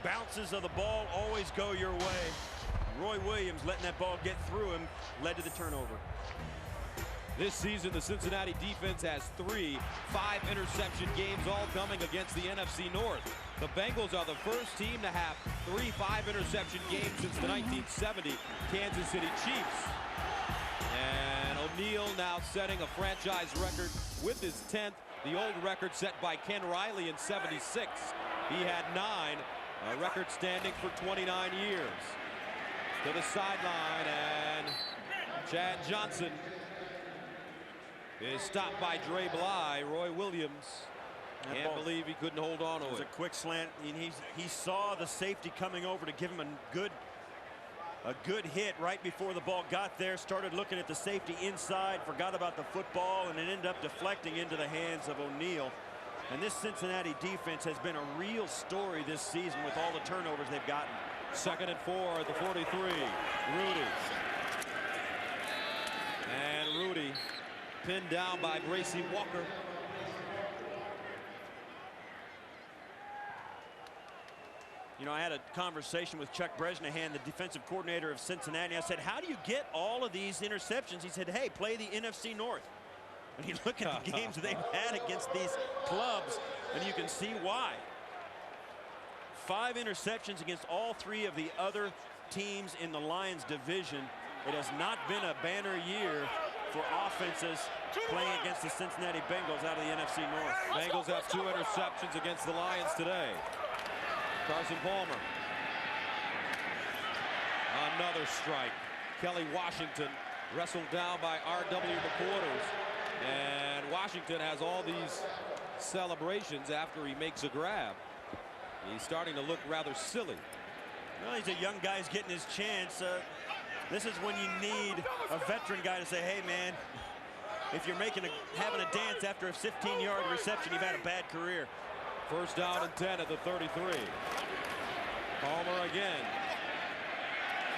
bounces of the ball always go your way. Roy Williams letting that ball get through him led to the turnover. This season, the Cincinnati defense has 3 5-interception games, all coming against the NFC North. The Bengals are the first team to have 3 5-interception games since the 1970 Kansas City Chiefs. And O'Neal now setting a franchise record with his 10th, the old record set by Ken Riley in '76. He had 9, a record standing for 29 years. To the sideline, and Chad Johnson is stopped by Dre Bly. Roy Williams can't believe he couldn't hold on to it. It was a quick slant, and he saw the safety coming over to give him a good hit right before the ball got there. Started looking at the safety inside, forgot about the football, and it ended up deflecting into the hands of O'Neal. And this Cincinnati defense has been a real story this season with all the turnovers they've gotten. 2nd and 4 at the 43. Rudi. And Rudi pinned down by Gracie Walker. You know, I had a conversation with Chuck Bresnahan, the defensive coordinator of Cincinnati. I said, how do you get all of these interceptions? He said, hey, play the NFC North. And you look at the games they've had against these clubs, and you can see why. 5 interceptions against all 3 of the other teams in the Lions division. It has not been a banner year for offenses playing against the Cincinnati Bengals out of the NFC North. Bengals have 2 interceptions against the Lions today. Carson Palmer. Another strike. Kelly Washington wrestled down by R.W. McQuarters. And Washington has all these celebrations after he makes a grab. He's starting to look rather silly. Well, he's a young guy who's getting his chance. This is when you need a veteran guy to say, hey, man, if you're having a dance after a 15-yard reception, you've had a bad career. First down and 10 at the 33. Palmer again.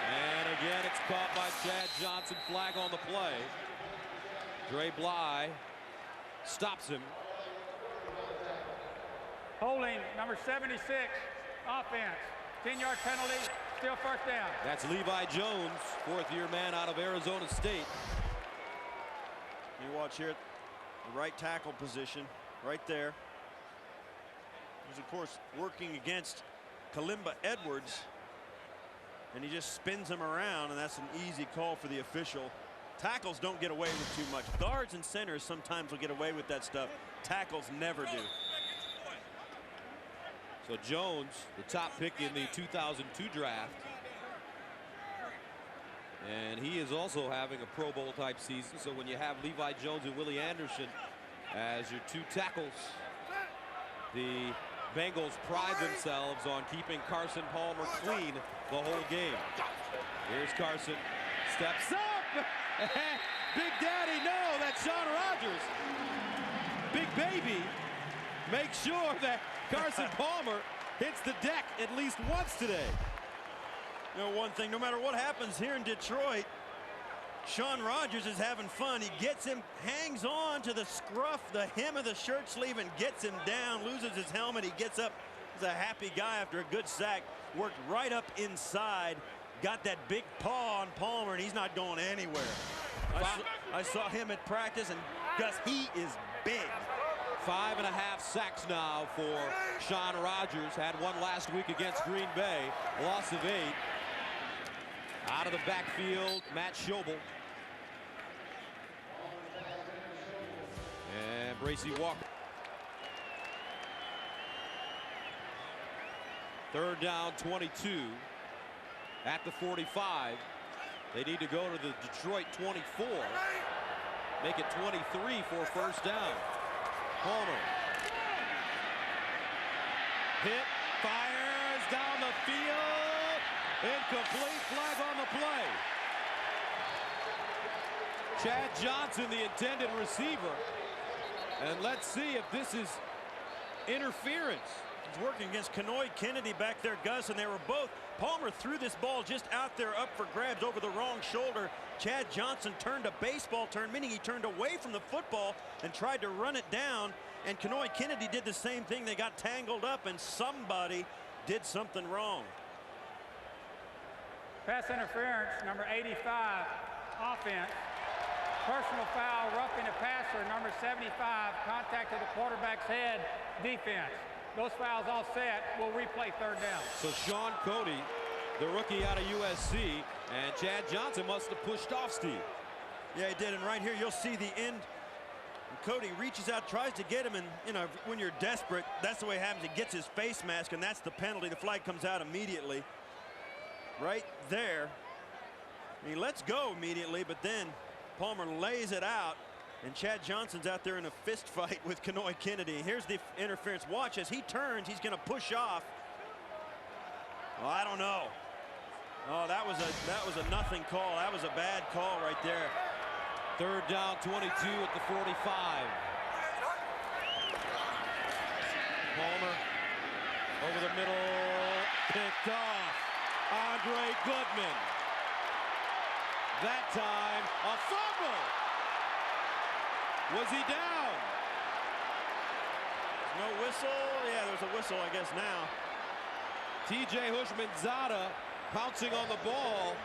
And again, it's caught by Chad Johnson. Flag on the play. Dre Bly stops him. Holding number 76, offense. 10-yard penalty, still first down. That's Levi Jones, fourth-year man out of Arizona State. You watch here, the right tackle position, right there. He's, of course, working against Kalimba Edwards. And he just spins him around, and that's an easy call for the official. Tackles don't get away with too much. Guards and centers sometimes will get away with that stuff. Tackles never do. So Jones, the top pick in the 2002 draft. And he is also having a Pro Bowl type season. So when you have Levi Jones and Willie Anderson as your two tackles, the Bengals pride themselves on keeping Carson Palmer clean the whole game. Here's Carson, steps up. Big Daddy, no, that's Shawn Rogers. Big Baby makes sure that Carson Palmer hits the deck at least once today. You know, one thing, no matter what happens here in Detroit, Shawn Rogers is having fun. He gets him, hangs on to the scruff, the hem of the shirt sleeve, and gets him down, loses his helmet. He gets up. He's a happy guy after a good sack. Worked right up inside, got that big paw on Palmer, and he's not going anywhere. I saw him at practice, and Gus, he is big. 5.5 sacks now for Shawn Rogers. Had one last week against Green Bay. Loss of 8. Out of the backfield, Matt Schobel. And Bracy Walker. Third down, 22 at the 45. They need to go to the Detroit 24. Make it 23 for a first down. Palmer. Hit, fires down the field. Incomplete, flag on the play. Chad Johnson, the intended receiver. And let's see if this is interference. He's working against Kenoy Kennedy back there, Gus, and they were both. Palmer threw this ball just out there up for grabs over the wrong shoulder. Chad Johnson turned a baseball turn, meaning he turned away from the football and tried to run it down. And Kenoy Kennedy did the same thing. They got tangled up, and somebody did something wrong. Pass interference, number 85, offense. Personal foul, roughing the passer, number 75, contact to the quarterback's head, defense. Those fouls all set. We'll replay third down. So Sean Cody, the rookie out of USC, and Chad Johnson must have pushed off Steve. Yeah, he did. And right here, you'll see the end. And Cody reaches out, tries to get him, and you know, when you're desperate, that's the way it happens. He gets his face mask, and that's the penalty. The flag comes out immediately. Right there. And he lets go immediately, but then Palmer lays it out. And Chad Johnson's out there in a fist fight with Kenoy Kennedy. Here's the interference. Watch as he turns. He's going to push off. Well, I don't know. Oh, that was a nothing call. That was a bad call right there. Third down, 22 at the 45. Palmer over the middle, picked off. Andre Goodman. That time, a fumble. Was he down? No whistle. Yeah, there's a whistle, I guess, now. TJ Hushmanzada pouncing on the ball.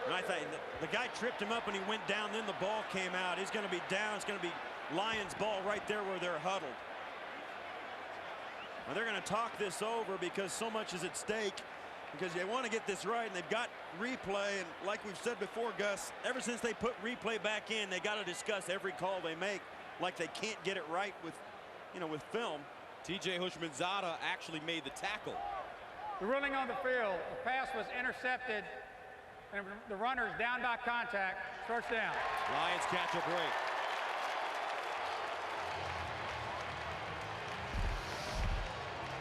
And I thought the guy tripped him up and he went down, then the ball came out. He's going to be down. It's going to be Lions ball right there where they're huddled. Now they're going to talk this over because so much is at stake. Because they want to get this right, and they've got replay, and like we've said before, Gus, ever since they put replay back in, they got to discuss every call they make, like they can't get it right with, you know, with film. TJ Hushmanzada actually made the tackle. The ruling on the field, the pass was intercepted, and the runner is down by contact. First down. Lions catch a break.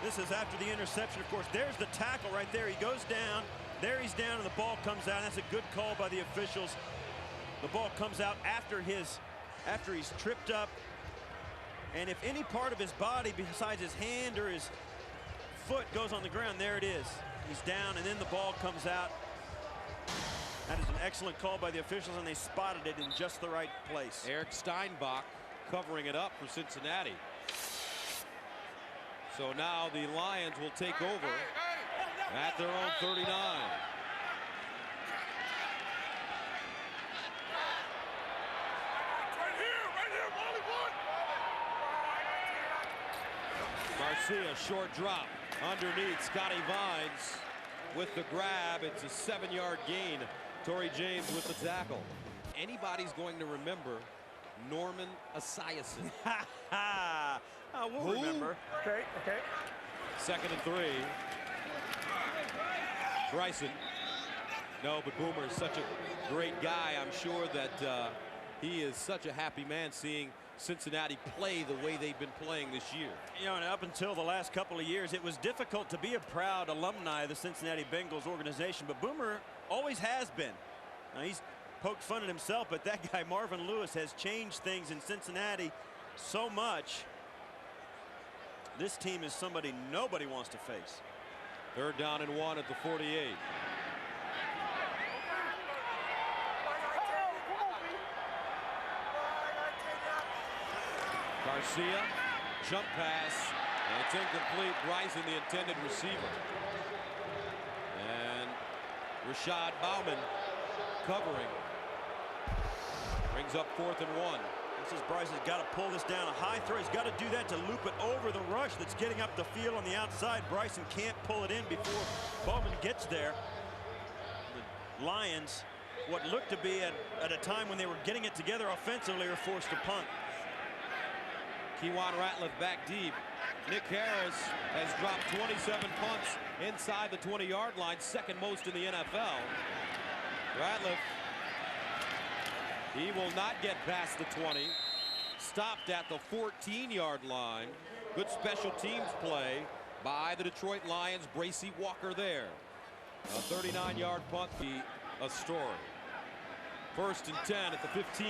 This is after the interception, of course. There's the tackle right there. He goes down. There he's down, and the ball comes out. That's a good call by the officials. The ball comes out after he's tripped up. And if any part of his body besides his hand or his foot goes on the ground, there it is. He's down, and then the ball comes out. That is an excellent call by the officials, and they spotted it in just the right place. Eric Steinbach covering it up for Cincinnati. So now the Lions will take over at their own 39. Garcia, short drop underneath. Scotty Vines with the grab. It's a 7-yard gain. Torrey James with the tackle. Anybody's going to remember Norman Esiason. We'll remember. Okay. Second and 3. Bryson. No, but Boomer is such a great guy. I'm sure that he is such a happy man seeing Cincinnati play the way they've been playing this year. You know, and up until the last couple of years, it was difficult to be a proud alumni of the Cincinnati Bengals organization, but Boomer always has been. Now, he's poked fun at himself, but that guy, Marvin Lewis, has changed things in Cincinnati so much. This team is somebody nobody wants to face. 3rd down and 1 at the 48. Garcia, jump pass, and it's incomplete. Bryson, the intended receiver. And Rashad Bauman covering. Brings up 4th and 1. This is Bryce has got to pull this down. A high throw. He's got to do that to loop it over the rush that's getting up the field on the outside. Bryson can't pull it in before Bowman gets there. The Lions, what looked to be at a time when they were getting it together offensively, are forced to punt. Kewan Ratliff back deep. Nick Harris has dropped 27 punts inside the 20-yard line, second most in the NFL. Ratliff, he will not get past the 20. Stopped at the 14-yard line. Good special teams play by the Detroit Lions. Bracy Walker there. A 39-yard punt, a story. 1st and 10 at the 15.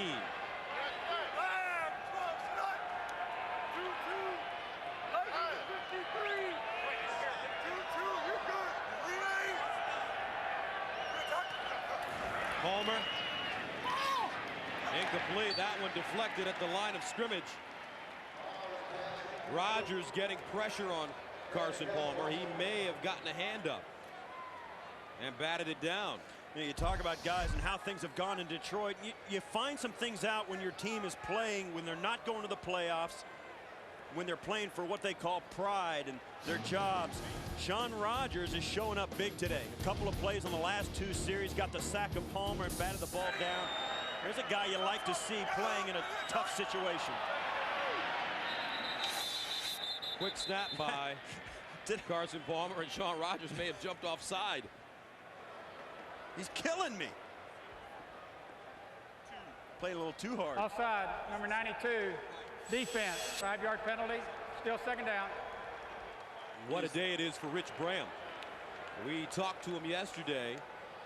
Palmer. Incomplete. That one deflected at the line of scrimmage. Rodgers getting pressure on Carson Palmer. He may have gotten a hand up and batted it down. You know, you talk about guys and how things have gone in Detroit. You find some things out when your team is playing, when they're not going to the playoffs, when they're playing for what they call pride and their jobs. Sean Rodgers is showing up big today. A couple of plays on the last 2 series, got the sack of Palmer and batted the ball down. There's a guy you like to see playing in a tough situation. Quick snap by Carson Palmer, and Sean Rodgers may have jumped offside. He's killing me. Playing a little too hard. Offside, number 92. Defense, 5-yard penalty, still 2nd down. What a day it is for Rich Graham. We talked to him yesterday.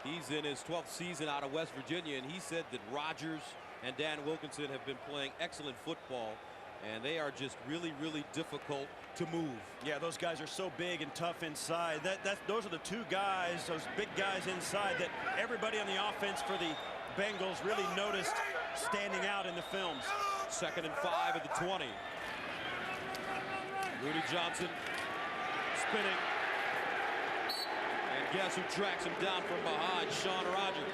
He's in his 12th season out of West Virginia, and he said that Rodgers and Dan Wilkinson have been playing excellent football, and they are just really, really difficult to move. Yeah, those guys are so big and tough inside. Those are the 2 guys, those big guys inside, that everybody on the offense for the Bengals really noticed standing out in the films. 2nd and 5 at the 20. Rudi Johnson spinning. And guess who tracks him down from behind? Sean Rodgers.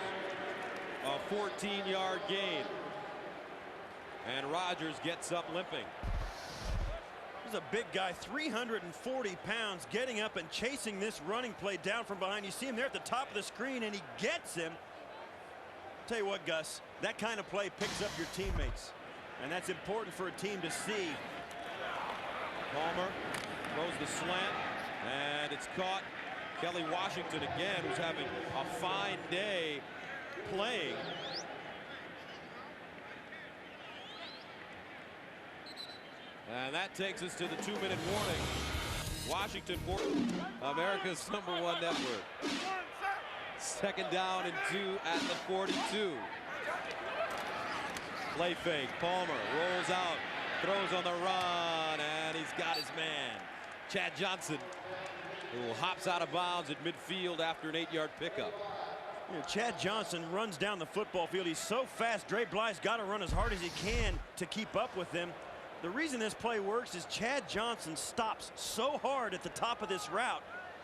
A 14-yard gain. And Rodgers gets up limping. He's a big guy, 340 pounds, getting up and chasing this running play down from behind. You see him there at the top of the screen, and he gets him. Tell you what, Gus, that kind of play picks up your teammates. And that's important for a team to see. Palmer Throws the slant, and it's caught. Kelly Washington again, who's having a fine day playing. And that takes us to the 2-minute warning. Washington, America's #1 network. Second down and 2 at the 42. Play fake. Palmer rolls out, throws on the run, and he's got his man, Chad Johnson, who hops out of bounds at midfield after an 8-yard pickup. You know, Chad Johnson runs down the football field. He's so fast. Dre Bly's got to run as hard as he can to keep up with him. The reason this play works is Chad Johnson stops so hard at the top of this route.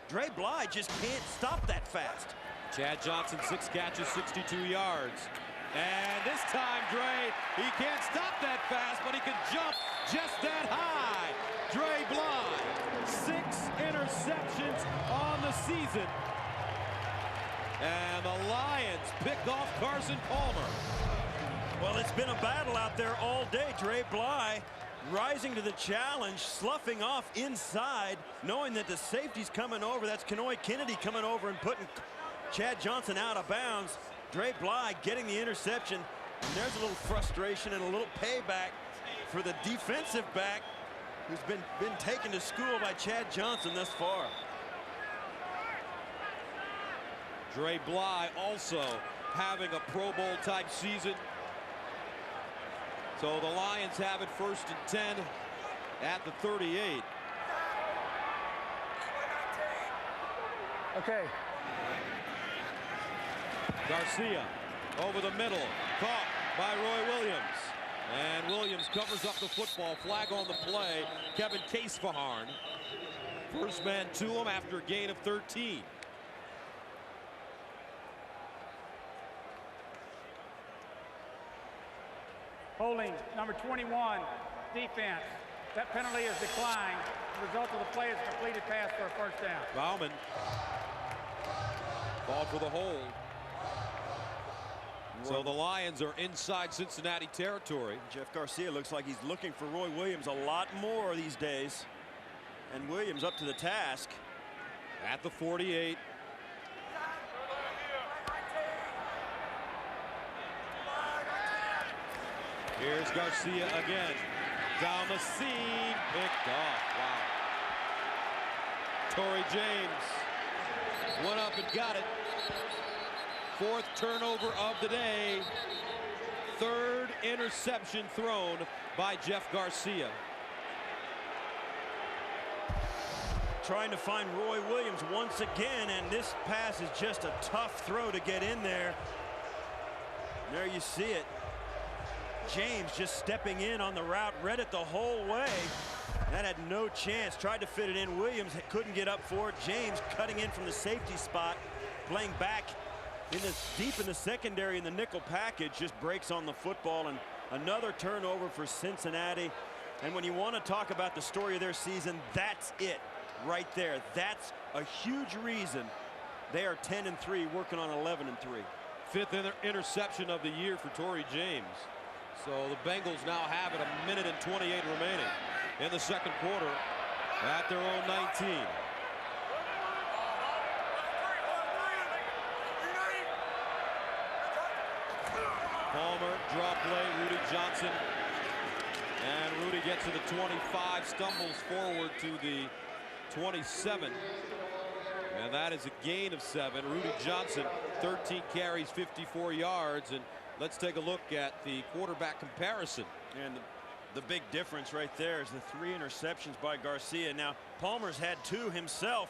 Dre Bly just can't stop that fast. Chad Johnson, 6 catches, 62 yards. And this time, Dre, he can't stop that fast, but he can jump just that high. Dre Bly, 6 interceptions on the season. And the Lions pick off Carson Palmer. Well, it's been a battle out there all day. Dre Bly rising to the challenge, sloughing off inside, knowing that the safety's coming over. That's Kenoy Kennedy coming over and putting Chad Johnson out of bounds. Dre Bly getting the interception. And there's a little frustration and a little payback for the defensive back who's been taken to school by Chad Johnson thus far. Dre Bly also having a Pro Bowl type season. So the Lions have it 1st and 10 at the 38. Okay. Garcia over the middle, caught by Roy Williams. And Williams covers up the football. Flag on the play. Kevin Casefaharn. First man to him after a gain of 13. Holding number 21, defense. That penalty is declined. The result of the play is a completed pass for a first down. Bauman called for the hold. So the Lions are inside Cincinnati territory. Jeff Garcia looks like he's looking for Roy Williams a lot more these days. And Williams up to the task. At the 48. Here's Garcia again. Down the seam. Picked off. Wow. Torrey James went up and got it. 4th turnover of the day. 3rd interception thrown by Jeff Garcia. Trying to find Roy Williams once again, and this pass is just a tough throw to get in there. There you see it. James just stepping in on the route, read it the whole way. That had no chance. Tried to fit it in. Williams couldn't get up for it. James cutting in from the safety spot, playing back in deep in the secondary in the nickel package, just breaks on the football, and another turnover for Cincinnati. And when you want to talk about the story of their season, that's it right there. That's a huge reason they are 10-3, working on 11-3. 5th interception of the year for Torrey James. So the Bengals now have it 1 minute and 28 remaining in the 2nd quarter at their own 19. Palmer, draw play, Rudi Johnson. And Rudi gets to the 25, stumbles forward to the 27. And that is a gain of 7. Rudi Johnson, 13 carries, 54 yards. And let's take a look at the quarterback comparison. And the big difference right there is the 3 interceptions by Garcia. Now, Palmer's had 2 himself,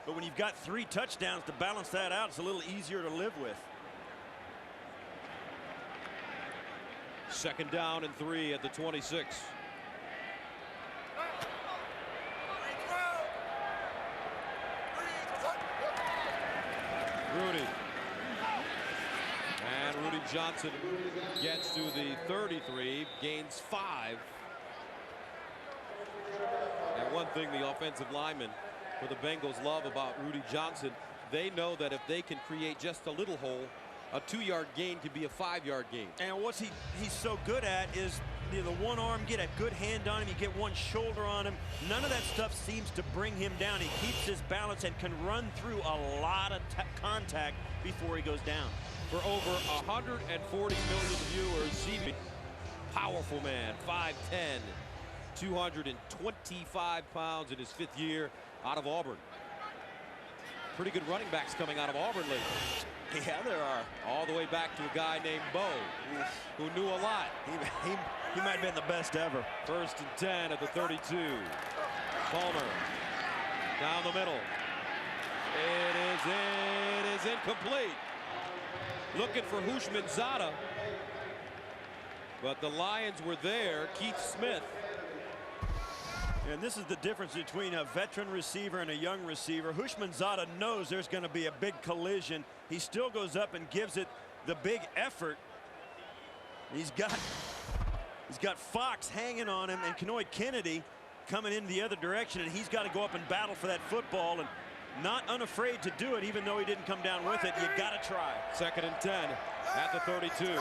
but when you've got 3 touchdowns to balance that out, it's a little easier to live with. 2nd down and 3 at the 26. Rudi. And Rudi Johnson gets to the 33, gains 5. And one thing the offensive linemen for the Bengals love about Rudi Johnson, they know that if they can create just a little hole, a 2-yard gain could be a 5-yard gain. And what he's so good at is the one arm, get a good hand on him, you get one shoulder on him. None of that stuff seems to bring him down. He keeps his balance and can run through a lot of contact before he goes down. For over 140 million viewers, CB, powerful man, 5'10", 225 pounds in his 5th year out of Auburn. Pretty good running backs coming out of Auburn lately. Yeah, there are. All the way back to a guy named Bo, who knew a lot. He might have been the best ever. 1st and 10 at the 32. Palmer down the middle. It is incomplete. Looking for Hushmanzada, but the Lions were there. Keith Smith. And this is the difference between a veteran receiver and a young receiver. Hushmanzada knows there's going to be a big collision. He still goes up and gives it the big effort. He's got Fox hanging on him and Kenoy Kennedy coming in the other direction, and he's got to go up and battle for that football, and not unafraid to do it, even though he didn't come down with it. You got to try. 2nd and 10 at the 32.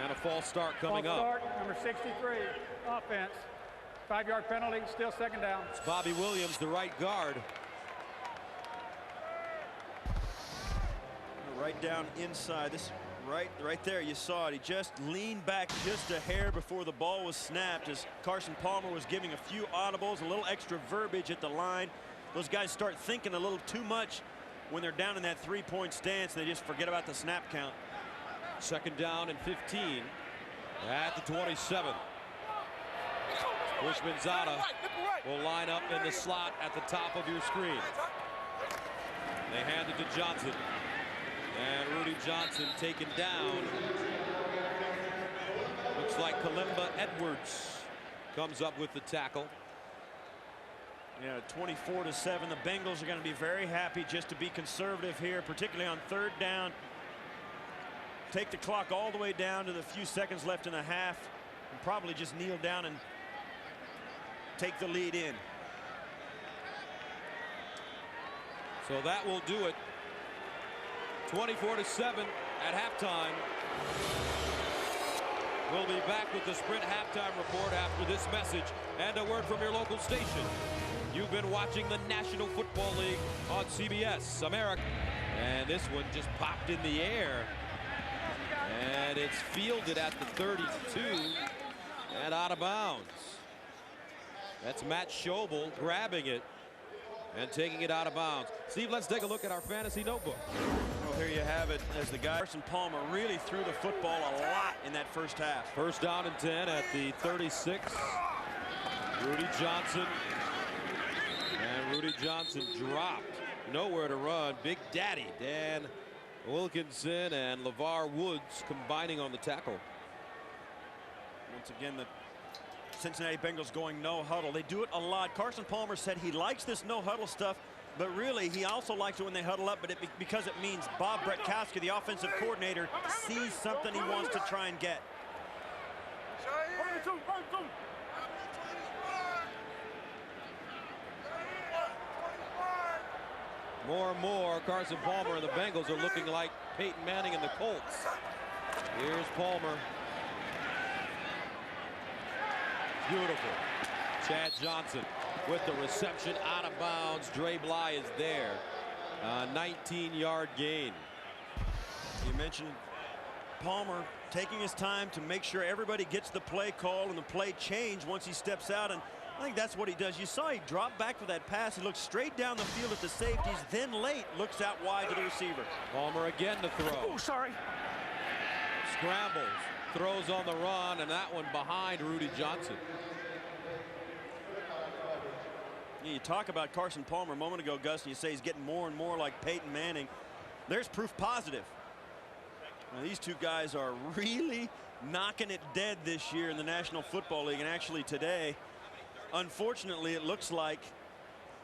And a false start coming up. False start, number 63, offense. 5-yard penalty, still 2nd down. It's Bobby Williams, the right guard. Right down inside. This right there, you saw it. He just leaned back just a hair before the ball was snapped as Carson Palmer was giving a few audibles, a little extra verbiage at the line. Those guys start thinking a little too much when they're down in that 3-point stance. They just forget about the snap count. 2nd down and 15 at the 27. Hushmanzada will line up in the slot at the top of your screen. They hand it to Johnson. And Rudi Johnson taken down. Looks like Kalimba Edwards comes up with the tackle. Yeah, 24-7. The Bengals are going to be very happy just to be conservative here, particularly on 3rd down. Take the clock all the way down to the few seconds left in the half, and probably just kneel down and take the lead in. So that will do it. 24-7 at halftime. We'll be back with the Sprint halftime report after this message and a word from your local station. You've been watching the National Football League on CBS America. And this one just popped in the air. And it's fielded at the 32 and out of bounds. That's Matt Schobel grabbing it and taking it out of bounds. Steve, let's take a look at our fantasy notebook. Well, here you have it as the guy, Carson Palmer, really threw the football a lot in that first half. 1st down and 10 at the 36. Rudi Johnson. And Rudi Johnson dropped. Nowhere to run. Big Daddy Dan Wilkinson and LeVar Woods combining on the tackle. Once again, the Cincinnati Bengals going no huddle. They do it a lot. Carson Palmer said he likes this no huddle stuff, but really he also likes it when they huddle up, but because it means Bob Bretkowski, the offensive coordinator, sees something he wants to try and get. More and more, Carson Palmer and the Bengals are looking like Peyton Manning and the Colts. Here's Palmer. Beautiful. Chad Johnson with the reception out of bounds. Dre Bly is there. 19-yard gain. You mentioned Palmer taking his time to make sure everybody gets the play call and the play change once he steps out, and I think that's what he does. You saw he dropped back for that pass. He looked straight down the field at the safeties, then late looks out wide to the receiver. Palmer again to throw. Oh, sorry. Scrambles, throws on the run, and that one behind Rudi Johnson. Yeah, you talk about Carson Palmer a moment ago, Gus, and you say he's getting more and more like Peyton Manning. There's proof positive. Now, these two guys are really knocking it dead this year in the National Football League, and actually today, unfortunately, it looks like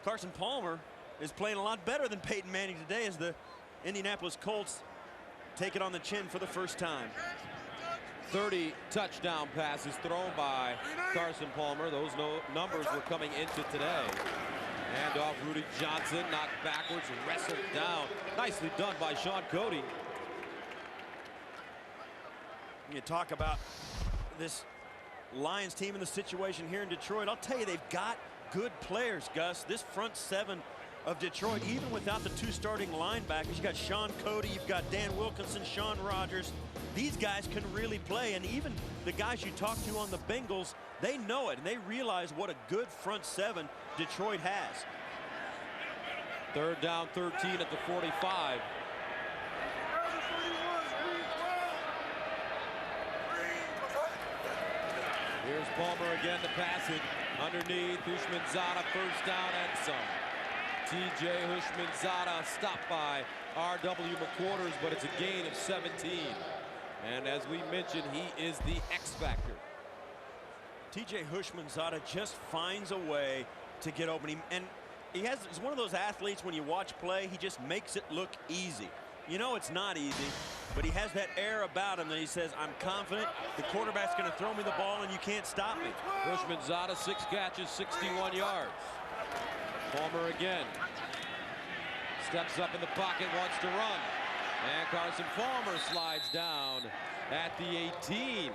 Carson Palmer is playing a lot better than Peyton Manning today as the Indianapolis Colts take it on the chin for the first time. 30 touchdown passes thrown by Carson Palmer. Those numbers were coming into today. Hand off Rudi Johnson, knocked backwards, wrestled down. Nicely done by Sean Cody. You talk about this Lions team in the situation here in Detroit. I'll tell you, they've got good players, Gus. This front seven of Detroit, even without the two starting linebackers, you've got Sean Cody, you've got Dan Wilkinson, Sean Rogers. These guys can really play, and even the guys you talk to on the Bengals, they know it, and they realize what a good front seven Detroit has. Third down, 13 at the 45. Here's Palmer again to pass it. Underneath, Houshmandzadeh, first down and some. T.J. Houshmandzadeh stopped by R.W. McQuarters, but it's a gain of 17. And as we mentioned, he is the X factor. T.J. Houshmandzadeh just finds a way to get open. He's one of those athletes, when you watch play, he just makes it look easy. You know it's not easy, but he has that air about him that he says, I'm confident the quarterback's going to throw me the ball and you can't stop me. Houshmandzadeh, 6 catches, 61 yards. Palmer again. Steps up in the pocket, wants to run. And Carson Palmer slides down at the 18.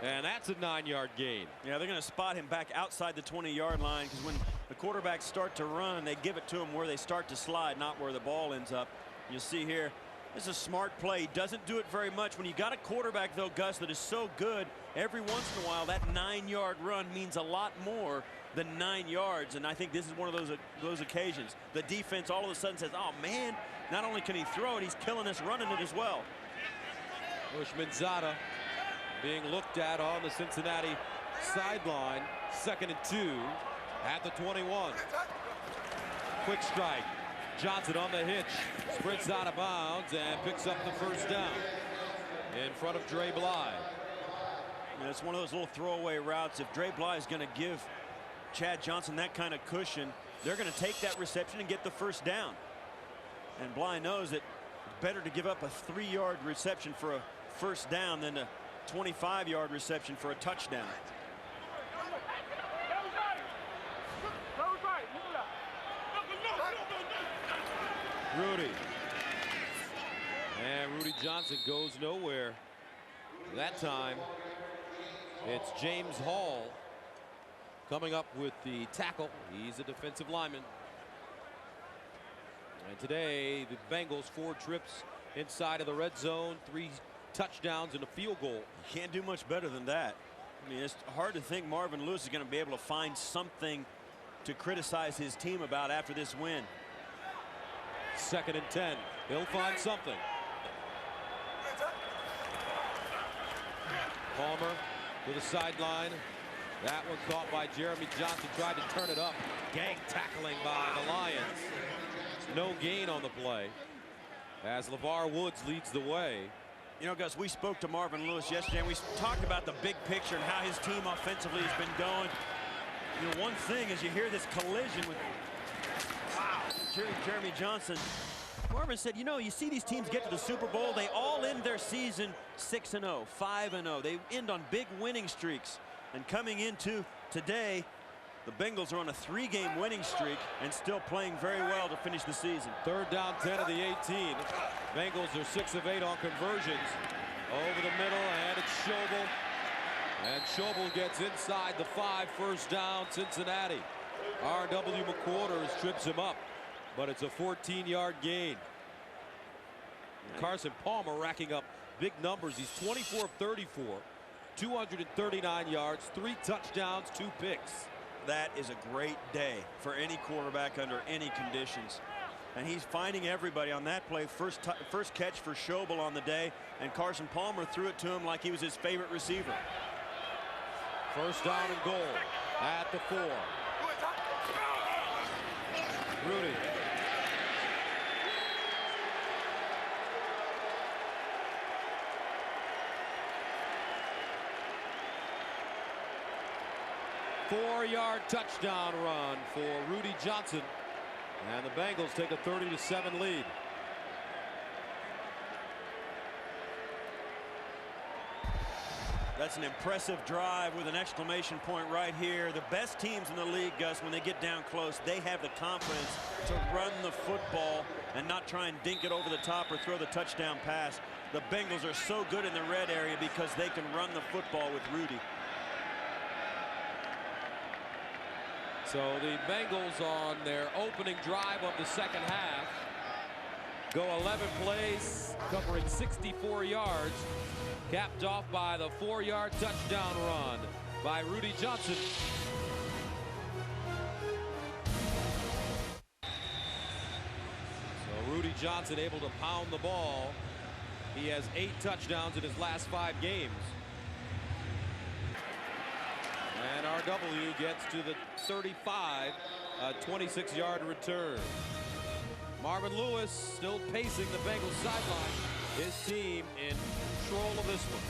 And that's a 9-yard gain. Yeah, they're going to spot him back outside the 20-yard line, because when the quarterbacks start to run, they give it to him where they start to slide, not where the ball ends up. You'll see here, this is a smart play. He doesn't do it very much. When you got a quarterback, though, Gus, that is so good, every once in a while, that 9-yard run means a lot more than 9 yards. And I think this is one of those occasions. The defense all of a sudden says, oh, man, not only can he throw it, he's killing us running it as well. Houshmandzadeh being looked at on the Cincinnati sideline. 2nd and 2 at the 21. Quick strike. Johnson on the hitch, sprints out of bounds and picks up the first down in front of Dre Bly. And it's one of those little throwaway routes. If Dre Bly is going to give Chad Johnson that kind of cushion, they're going to take that reception and get the first down. And Bly knows that it's better to give up a 3-yard reception for a first down than a 25-yard reception for a touchdown. Rudi. And Rudi Johnson goes nowhere. That time, it's James Hall coming up with the tackle. He's a defensive lineman. And today, the Bengals 4 trips inside of the red zone, 3 touchdowns and a field goal. You can't do much better than that. I mean, it's hard to think Marvin Lewis is going to be able to find something to criticize his team about after this win. 2nd and 10. He'll find something. Palmer to the sideline. That one caught by Jeremy Johnson. Tried to turn it up. Gang tackling by the Lions. No gain on the play as LeVar Woods leads the way. You know, Gus, we spoke to Marvin Lewis yesterday, and we talked about the big picture and how his team offensively has been going. You know, one thing is you hear this collision with Jeremy Johnson. Marvin said, you know, you see these teams get to the Super Bowl, they all end their season 6-0, 5-0. They end on big winning streaks. And coming into today, the Bengals are on a 3-game winning streak and still playing very well to finish the season. 3rd down, 10 of the 18. Bengals are 6 of 8 on conversions. Over the middle, and it's Schobel. And Schobel gets inside the 5, first down, Cincinnati. R.W. McQuarters trips him up, but it's a 14-yard gain. Carson Palmer racking up big numbers. He's 24 of 34, 239 yards, 3 touchdowns, 2 picks. That is a great day for any quarterback under any conditions. And he's finding everybody on that play. First catch for Schobel on the day, and Carson Palmer threw it to him like he was his favorite receiver. First down and goal at the 4. Rudi. Four-yard touchdown run for Rudi Johnson. And the Bengals take a 30-7 lead. That's an impressive drive with an exclamation point right here. The best teams in the league, Gus, when they get down close, they have the confidence to run the football and not try and dink it over the top or throw the touchdown pass. The Bengals are so good in the red area because they can run the football with Rudi. So the Bengals on their opening drive of the second half go 11 plays, covering 64 yards, capped off by the 4-yard touchdown run by Rudi Johnson. So Rudi Johnson able to pound the ball. He has 8 touchdowns in his last 5 games. And RW gets to the 35, a 26-yard return. Marvin Lewis still pacing the Bengals sideline. His team in control of this one.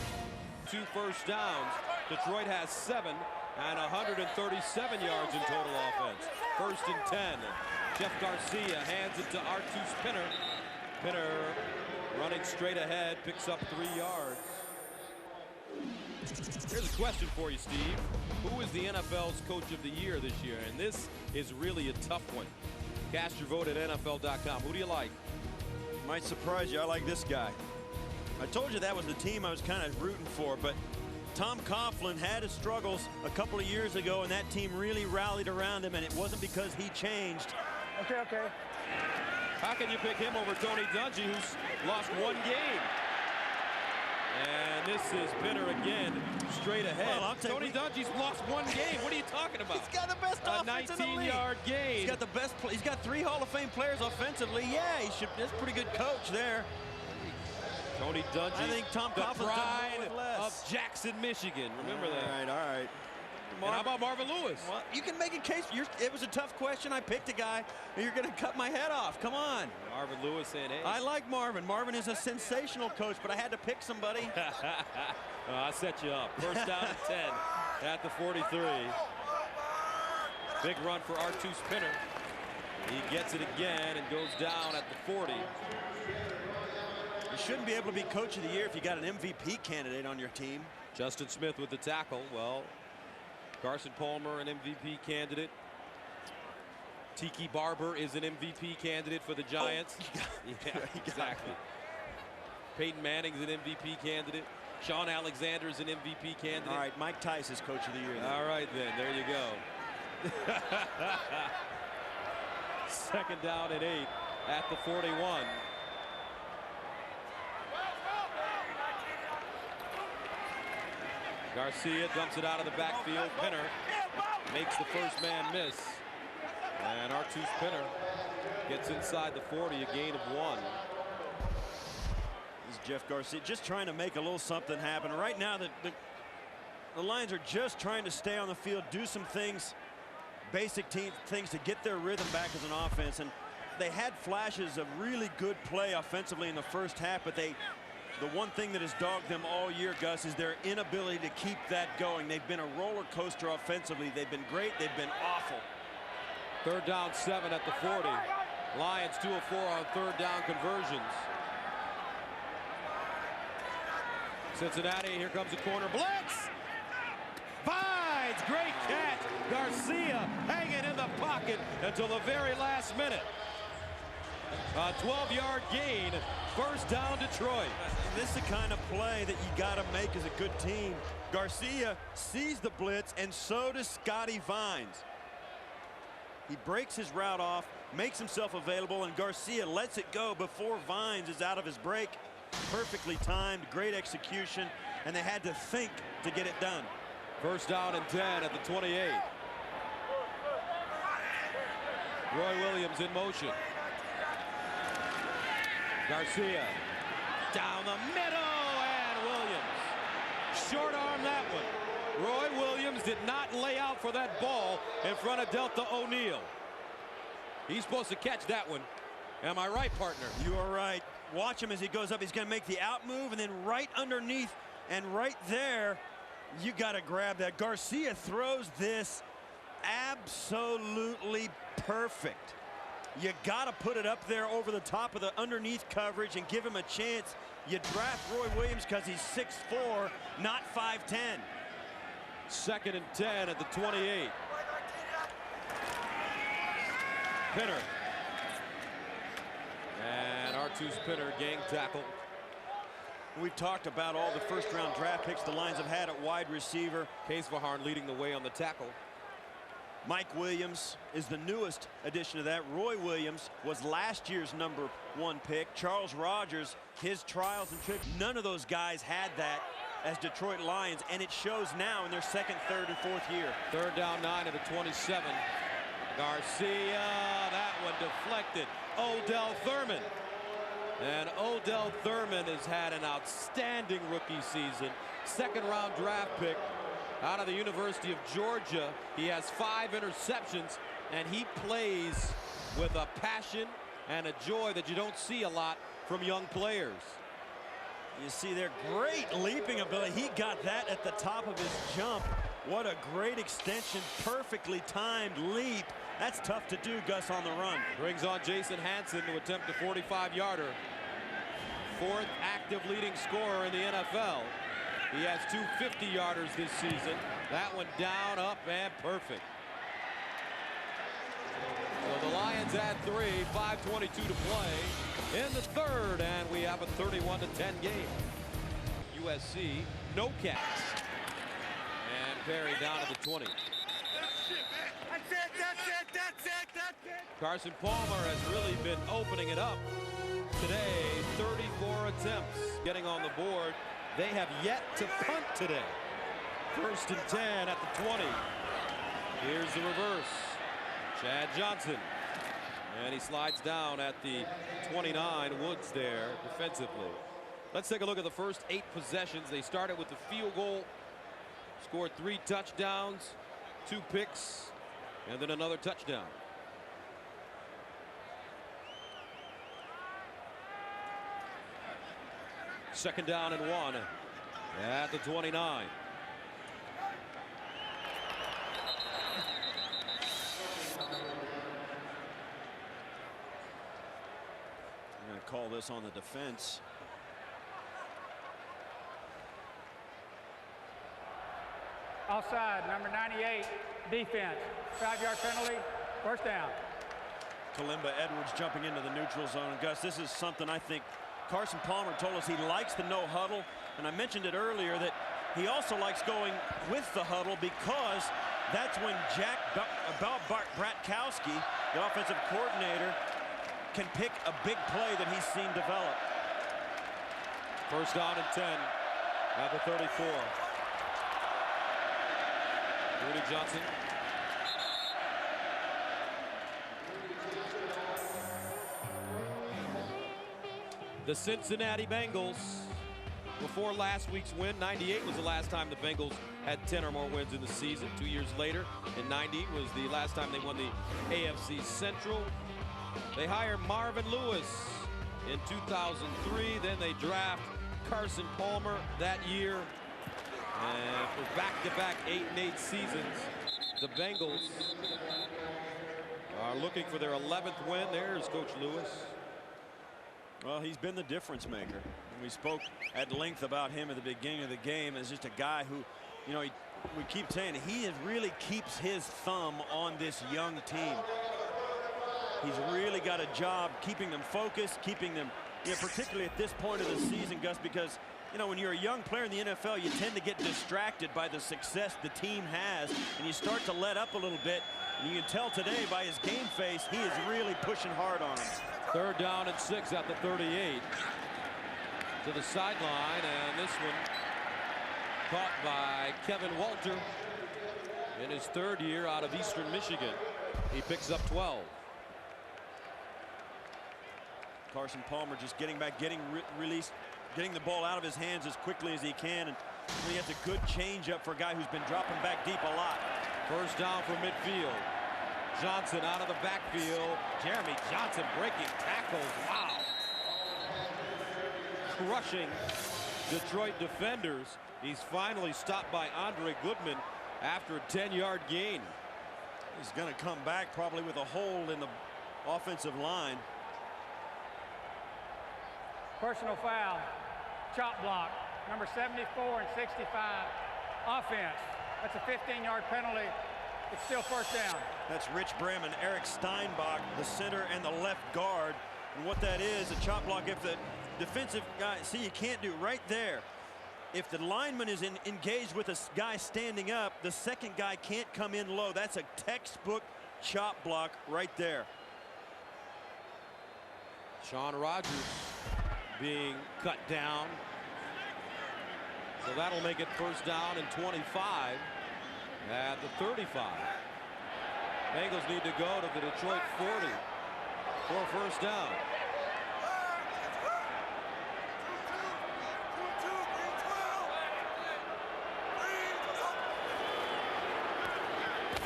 2 first downs. Detroit has 7 and 137 yards in total offense. 1st and 10. Jeff Garcia hands it to R2 Spinner. Spinner running straight ahead, picks up 3 yards. Here's a question for you, Steve. Who is the NFL's Coach of the Year this year? And this is really a tough one. Cast your vote at NFL.com. Who do you like? Might surprise you. I like this guy. I told you that was the team I was kind of rooting for, but Tom Coughlin had his struggles a couple of years ago, and that team really rallied around him, and it wasn't because he changed. Okay. How can you pick him over Tony Dungy, who's lost 1 game? And this is Pinner again, straight ahead. Well, Tony Dungy's lost 1 game. What are you talking about? He's got the best offense in the league. 19-yard gain. He's got the best. He's got 3 Hall of Fame players offensively. Yeah, he should. That's a pretty good coach there. Tony Dungy, I think Tom Coughlin's the done pride more with less. of Jackson, Michigan. Remember that. All right. And how about Marvin Lewis? Well, you can make a case. It was a tough question. I picked a guy. You're going to cut my head off. Come on. Marvin Lewis saying, hey. I like Marvin. Marvin is a sensational coach, but I had to pick somebody. I set you up. 1st down and 10 at the 43. Big run for R2 Spinner. He gets it again and goes down at the 40. You shouldn't be able to be Coach of the Year if you got an MVP candidate on your team. Justin Smith with the tackle. Well, Carson Palmer, an MVP candidate. Tiki Barber is an MVP candidate for the Giants. Oh, yeah, exactly. Peyton Manning's an MVP candidate. Sean Alexander is an MVP candidate. All right, Mike Tice is Coach of the Year. Then. All right, then. There you go. 2nd down and 8 at the 41. Garcia dumps it out of the backfield. Pinner makes the first man miss. And R2 Spinner gets inside the 40, a gain of 1. This is Jeff Garcia just trying to make a little something happen. Right now, the Lions are just trying to stay on the field, do some things, basic things to get their rhythm back as an offense. And they had flashes of really good play offensively in the first half, but the one thing that has dogged them all year, Gus, is their inability to keep that going. They've been a roller coaster offensively. They've been great. They've been awful. 3rd down 7 at the 40. Lions 2 of 4 on 3rd down conversions. Cincinnati, here comes the corner blitz. Vines, great catch. Garcia hanging in the pocket until the very last minute. A 12-yard gain. 1st down Detroit. This is the kind of play that you got to make as a good team. Garcia sees the blitz, and so does Scotty Vines. He breaks his route off, makes himself available, and Garcia lets it go before Vines is out of his break. Perfectly timed, great execution, and they had to think to get it done. 1st down and 10 at the 28. Roy Williams in motion. Garcia down the middle, and Williams short arm that one. Roy Williams did not lay out for that ball in front of Delta O'Neal. He's supposed to catch that one. Am I right, partner? You are right. Watch him as he goes up. He's going to make the out move, and then right underneath and right there, you got to grab that. Garcia throws this absolutely perfect. You got to put it up there over the top of the underneath coverage and give him a chance. You draft Roy Williams because he's 6'4", not 5'10". 2nd and 10 at the 28. Pinner. And Artus Pinner gang tackle. We've talked about all the first-round draft picks the Lions have had at wide receiver. Case Vaharn leading the way on the tackle. Mike Williams is the newest addition to that. Roy Williams was last year's #1 pick. Charles Rogers, his trials and tricks. None of those guys had that as Detroit Lions, and it shows now in their 2nd, 3rd, and 4th year. 3rd down 9 at the 27. Garcia, that one deflected. Odell Thurman. And Odell Thurman has had an outstanding rookie season. 2nd-round draft pick out of the University of Georgia. He has 5 interceptions, and he plays with a passion and a joy that you don't see a lot from young players. You see their great leaping ability. He got that at the top of his jump. What a great extension, perfectly timed leap. That's tough to do, Gus, on the run. Brings on Jason Hanson to attempt a 45-yarder. 4th active leading scorer in the NFL. He has 2 50-yarders this season. That one down, up, and perfect. So the Lions add 3, 5:22 to play in the 3rd, and we have a 31-10 game. USC, no catch. And Perry down to the 20. That's it. Carson Palmer has really been opening it up today. 34 attempts getting on the board. They have yet to punt today. 1st and 10 at the 20. Here's the reverse. Chad Johnson. And he slides down at the 29. Woods there defensively. Let's take a look at the first 8 possessions. They started with the field goal. Scored 3 touchdowns, 2 picks, and then another touchdown. Second down and 1 at the 29. I'm going to call this on the defense. Offside, number 98, defense. 5-yard penalty, 1st down. Kalimba Edwards jumping into the neutral zone. And Gus, this is something I think Carson Palmer told us he likes the no huddle. And I mentioned it earlier that he also likes going with the huddle because that's when Jack Bratkowski, the offensive coordinator, can pick a big play that he's seen develop. 1st down and 10 at the 34. Rudi Johnson. The Cincinnati Bengals, before last week's win, 98 was the last time the Bengals had 10 or more wins in the season. 2 years later, in 90 was the last time they won the AFC Central. They hire Marvin Lewis in 2003. Then they draft Carson Palmer that year. And for back-to-back 8-8 seasons, the Bengals are looking for their 11th win. There's Coach Lewis. Well, he's been the difference maker. And we spoke at length about him at the beginning of the game as just a guy who, you know, we keep saying he really keeps his thumb on this young team. He's really got a job keeping them focused, keeping them, you know, particularly at this point of the season, Gus, because, you know, when you're a young player in the NFL, you tend to get distracted by the success the team has, and you start to let up a little bit. And you can tell today by his game face, he is really pushing hard on him. 3rd down and 6 at the 38. To the sideline, and this one caught by Kevin Walter in his 3rd year out of Eastern Michigan. He picks up 12. Carson Palmer just getting back, released, getting the ball out of his hands as quickly as he can, and he has a good changeup for a guy who's been dropping back deep a lot. 1st down from midfield. Johnson out of the backfield. Jeremy Johnson breaking tackles. Wow. Crushing Detroit defenders. He's finally stopped by Andre Goodman after a 10-yard gain. He's going to come back probably with a hole in the offensive line. Personal foul, chop block, number 74 and 65, offense. That's a 15-yard penalty. It's still first down. That's Rich Bram and Eric Steinbach, the center and the left guard. And what that is, a chop block, if the defensive guy, see, you can't do right there. If the lineman is engaged with a guy standing up, the second guy can't come in low. That's a textbook chop block right there. Shawn Rogers being cut down. So that'll make it first down and 25 at the 35. Bengals need to go to the Detroit 40 for a first down.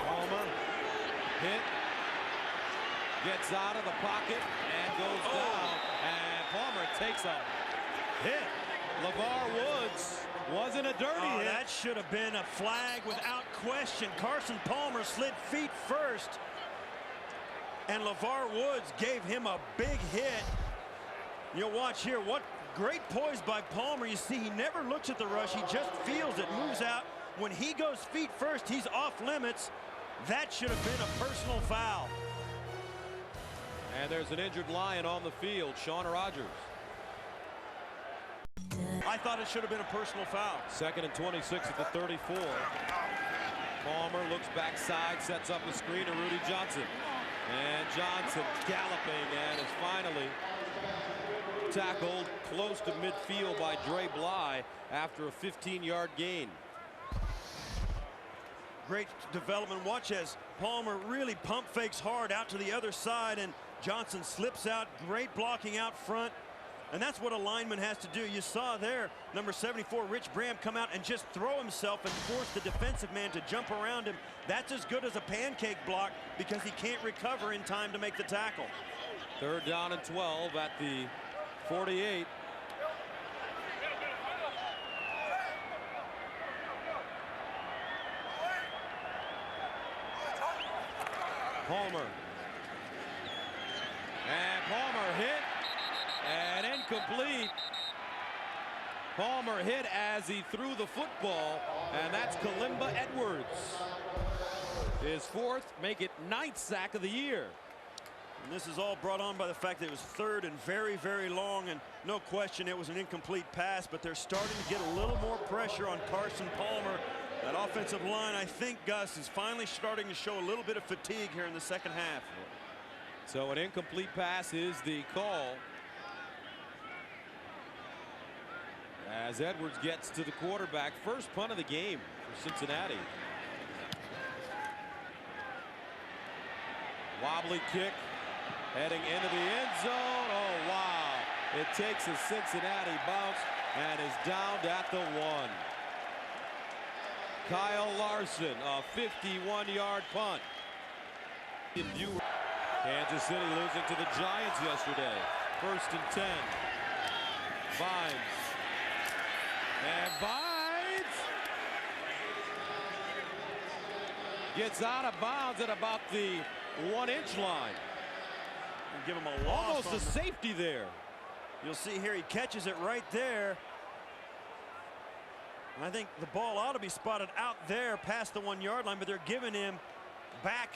Palmer hit, gets out of the pocket and goes down. And Palmer takes a hit. LeVar Woods wasn't a dirty hit. That should have been a flag without question. Carson Palmer slid feet first, and LeVar Woods gave him a big hit. You'll watch here. What great poise by Palmer. You see, he never looks at the rush. He just feels it, moves out. When he goes feet first, he's off limits. That should have been a personal foul. And there's an injured Lion on the field, Shawn Rogers. I thought it should have been a personal foul. 2nd and 26 at the 34. Palmer looks backside, sets up the screen to Rudi Johnson. And Johnson galloping and is finally tackled close to midfield by Dre Bly after a 15-yard gain. Great development. Watch as Palmer really pump fakes hard out to the other side, and Johnson slips out. Great blocking out front. And that's what a lineman has to do. You saw there, number 74, Rich Bram, come out and just throw himself and force the defensive man to jump around him. That's as good as a pancake block because he can't recover in time to make the tackle. 3rd down and 12 at the 48. Palmer. And Palmer hit. And incomplete. Palmer hit as he threw the football, and that's Kalimba Edwards. His 4th, make it 9th sack of the year. And this is all brought on by the fact that it was 3rd and very, very long, and no question it was an incomplete pass, but they're starting to get a little more pressure on Carson Palmer. That offensive line, I think, Gus, is finally starting to show a little bit of fatigue here in the second half. So an incomplete pass is the call, as Edwards gets to the quarterback. First punt of the game for Cincinnati. Wobbly kick heading into the end zone. Oh, wow. It takes a Cincinnati bounce and is downed at the 1. Kyle Larson, a 51-yard punt. Kansas City losing to the Giants yesterday. 1st and 10. Vines. And Vines gets out of bounds at about the 1-inch line. And give him a loss. Almost a safety there. You'll see here he catches it right there. And I think the ball ought to be spotted out there past the 1-yard line, but they're giving him back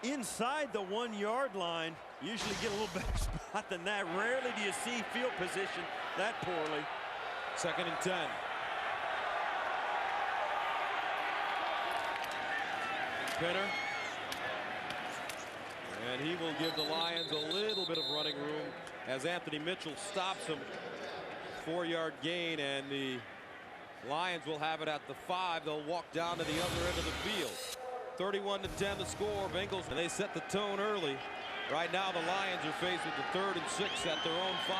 inside the 1-yard line. Usually get a little better spot than that. Rarely do you see field position that poorly. 2nd and 10. Pinner. And he will give the Lions a little bit of running room as Anthony Mitchell stops him. 4-yard gain, and the Lions will have it at the 5. They'll walk down to the other end of the field. 31-10 the score. Bengals, and they set the tone early. Right now the Lions are faced with the 3rd and 6 at their own 5.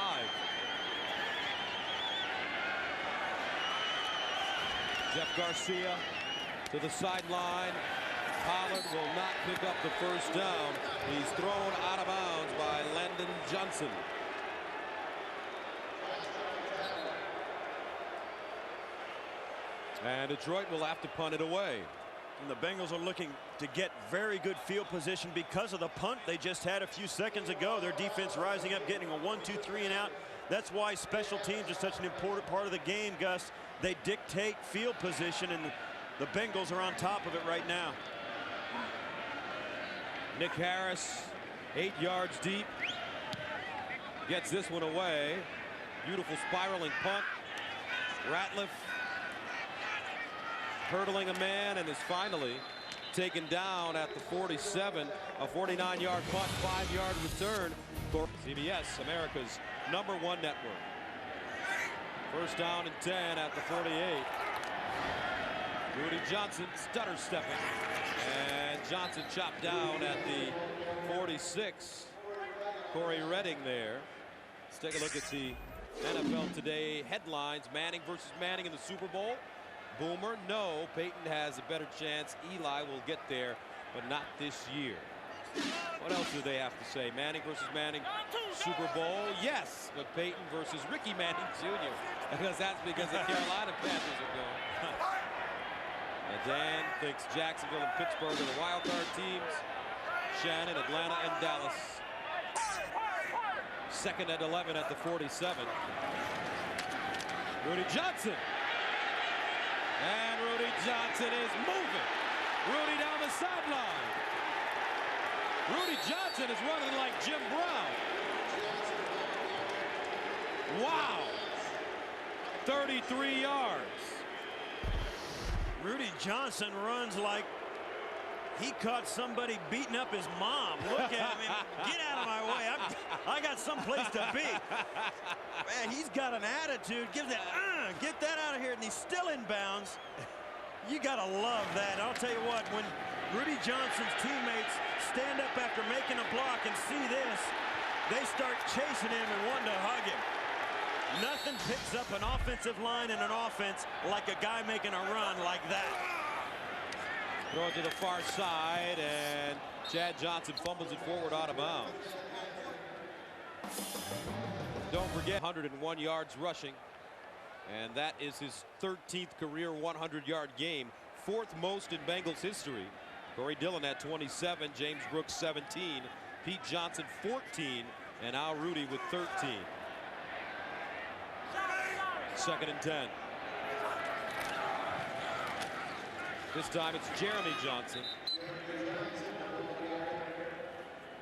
Jeff Garcia to the sideline. Pollard will not pick up the first down. He's thrown out of bounds by Landon Johnson. And Detroit will have to punt it away. And the Bengals are looking to get very good field position because of the punt they just had a few seconds ago. Their defense rising up, getting a 1, 2, 3 and out. That's why special teams are such an important part of the game, Gus. They dictate field position, and the Bengals are on top of it right now. Nick Harris, 8 yards deep, gets this one away. Beautiful spiraling punt. Ratliff hurdling a man and is finally taken down at the 47. A 49-yard punt, 5-yard return for CBS, America's #1 network. First down and 10 at the 48. Rudi Johnson stutter stepping, and Johnson chopped down at the 46. Corey Redding there. Let's take a look at the NFL Today headlines. Manning versus Manning in the Super Bowl. Boomer, no. Peyton has a better chance. Eli will get there, but not this year. What else do they have to say? Manning versus Manning, Super Bowl, yes, but Peyton versus Ricky Manning Jr. Because that's because the Carolina Panthers are going. And Dan thinks Jacksonville and Pittsburgh are the wild card teams. Shannon, Atlanta, and Dallas. Second and 11 at the 47. Rudi Johnson. And Rudi Johnson is moving. Rudi down the sideline. Rudi Johnson is running like Jim Brown. Wow. 33 yards. Rudi Johnson runs like he caught somebody beating up his mom. Look at him. Get out of my way. I got someplace to be. Man, he's got an attitude. Give that, get that out of here. And he's still in bounds. You got to love that. I'll tell you what, when Rudi Johnson's teammates stand up after making a block and see this, they start chasing him and wanting to hug him. Nothing picks up an offensive line and an offense like a guy making a run like that. Throw it to the far side, and Chad Johnson fumbles it forward out of bounds. Don't forget, 101 yards rushing, and that is his 13th career 100-yard game, 4th most in Bengals history. Corey Dillon at 27, James Brooks 17, Pete Johnson 14, and now Rudi with 13. Second and 10. This time it's Jeremy Johnson.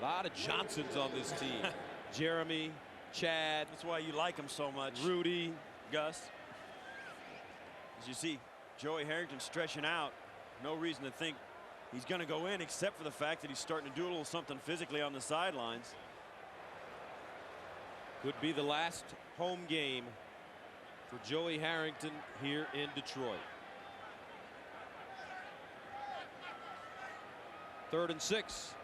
A lot of Johnsons on this team. Jeremy, Chad. That's why you like him so much. Rudi. Gus. As you see, Joey Harrington stretching out. No reason to think he's going to go in except for the fact that he's starting to do a little something physically on the sidelines. Could be the last home game for Joey Harrington here in Detroit. 3rd and 6.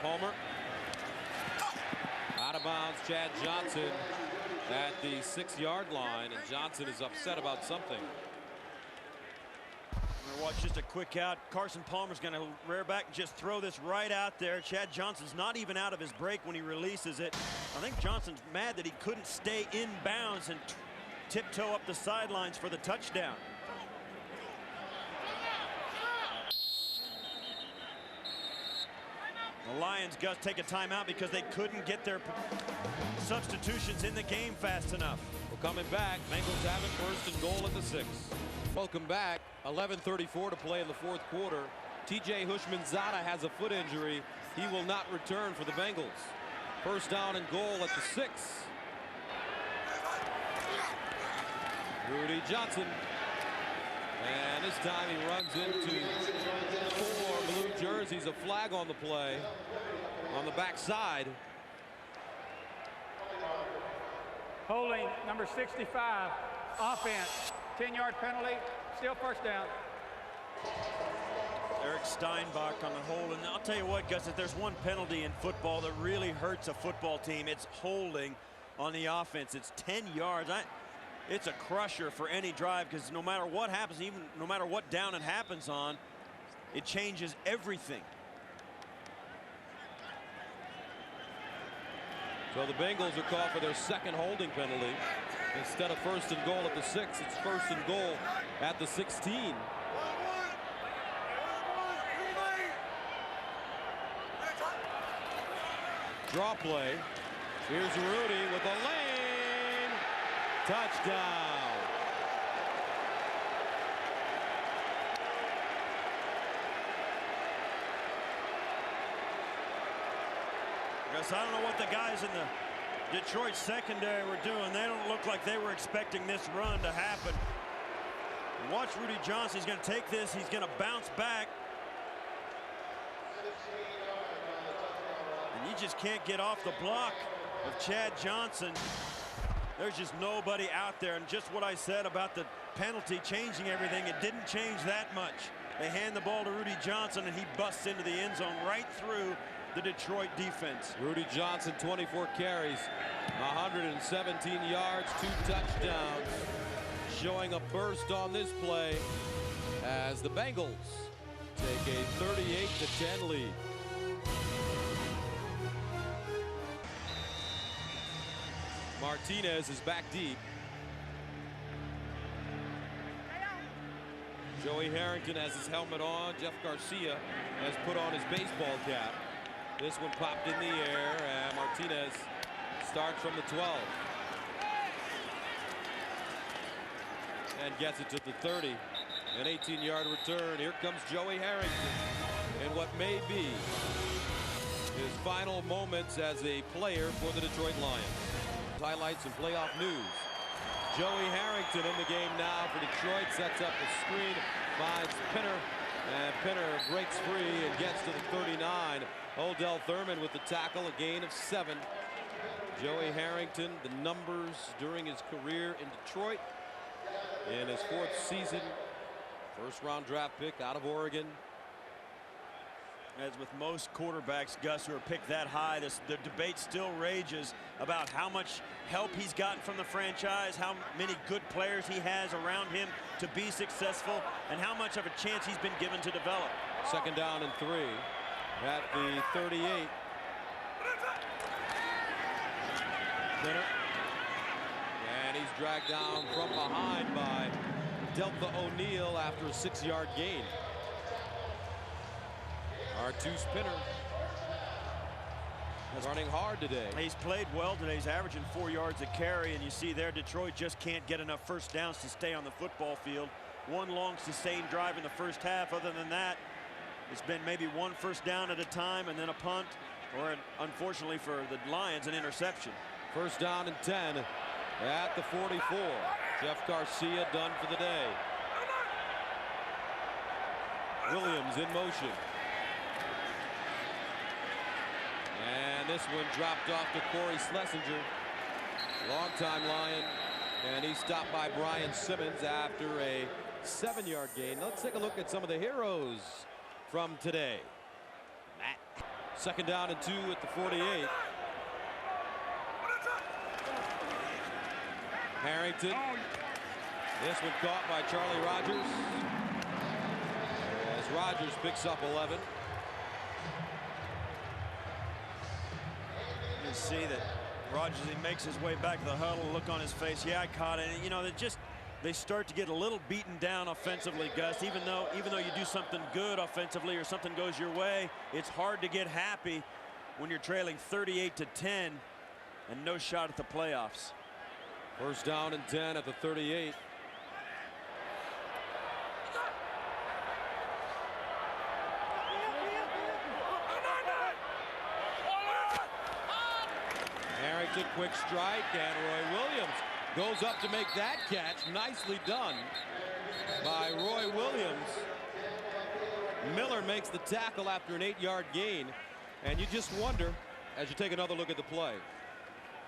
Palmer. Out of bounds, Chad Johnson at the 6-yard line, and Johnson is upset about something. We're gonna watch just a quick out. Carson Palmer's going to rear back and just throw this right out there. Chad Johnson's not even out of his break when he releases it. I think Johnson's mad that he couldn't stay in bounds and tiptoe up the sidelines for the touchdown. The Lions got to take a timeout because they couldn't get their substitutions in the game fast enough. Well, coming back, Bengals have it 1st and goal at the 6. Welcome back. 11:34 to play in the 4th quarter. TJ Hushmanzada has a foot injury. He will not return for the Bengals. 1st down and goal at the 6. Rudi Johnson. And this time he runs into 4 blue jerseys. A flag on the play on the backside. Holding number 65, offense, 10-yard penalty, still 1st down. Eric Steinbach on the hold, and I'll tell you what, Gus, if there's one penalty in football that really hurts a football team, it's holding on the offense. It's 10 yards. It's a crusher for any drive because no matter what happens, even no matter what down it happens on, it changes everything. So the Bengals are called for their second holding penalty. Instead of 1st and goal at the 6, it's 1st and goal at the 16. Draw play. Here's Rudi with a lane. Touchdown. Guess I don't know what the guys in the Detroit secondary were doing. They don't look like they were expecting this run to happen. Watch Rudi Johnson. He's going to take this. He's going to bounce back. And you just can't get off the block of Chad Johnson. There's just nobody out there. And just what I said about the penalty changing everything, it didn't change that much. They hand the ball to Rudi Johnson, and he busts into the end zone right through the Detroit defense. Rudi Johnson, 24 carries, 117 yards, 2 touchdowns. Showing a burst on this play as the Bengals take a 38-10 lead. Martinez is back deep. Joey Harrington has his helmet on. Jeff Garcia has put on his baseball cap. This one popped in the air, and Martinez starts from the 12. And gets it to the 30. An 18-yard return. Here comes Joey Harrington in what may be his final moments as a player for the Detroit Lions. Highlights and playoff news. Joey Harrington in the game now for Detroit. Sets up the screen, finds Pinner, and Pinner breaks free and gets to the 39. Odell Thurman with the tackle, a gain of 7. Joey Harrington, the numbers during his career in Detroit. In his 4th season, 1st-round draft pick out of Oregon. As with most quarterbacks, Gus, who are picked that high, the debate still rages about how much help he's gotten from the franchise, how many good players he has around him to be successful, and how much of a chance he's been given to develop. 2nd down and 3 at the 38. Pinner. And he's dragged down from behind by Delta O'Neal after a 6-yard gain. R2 Spinner running hard today. He's played well today. He's averaging 4 yards a carry, and you see there Detroit just can't get enough first downs to stay on the football field. One long sustained drive in the first half. Other than that, it's been maybe 1 first down at a time and then a punt, or unfortunately for the Lions, an interception. 1st down and 10 at the 44. Jeff Garcia done for the day. Williams in motion. And this one dropped off to Corey Schlesinger, longtime Lion, and he's stopped by Brian Simmons after a 7-yard gain. Let's take a look at some of the heroes from today. 2nd down and 2 at the 48. Harrington. This one caught by Charlie Rogers, as Rogers picks up 11. You see that Rogers, he makes his way back to the huddle, look on his face. Yeah, I caught it. You know, they start to get a little beaten down offensively, Gus. Even though you do something good offensively or something goes your way, it's hard to get happy when you're trailing 38-10 and no shot at the playoffs. 1st down and 10 at the 38. Harrington, quick strike, and Roy Williams goes up to make that catch. Nicely done by Roy Williams. Miller makes the tackle after an 8-yard gain, and you just wonder as you take another look at the play.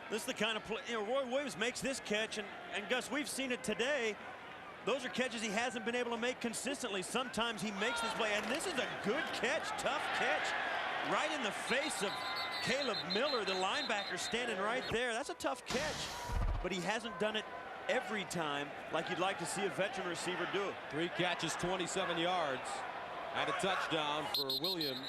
This is the kind of play, you know, Roy Williams makes this catch, and Gus, we've seen it today. Those are catches he hasn't been able to make consistently. Sometimes he makes this play, and this is a good catch, tough catch, right in the face of Caleb Miller, the linebacker, standing right there. That's a tough catch, but he hasn't done it every time like you'd like to see a veteran receiver do. 3 catches, 27 yards, and a touchdown for Williams.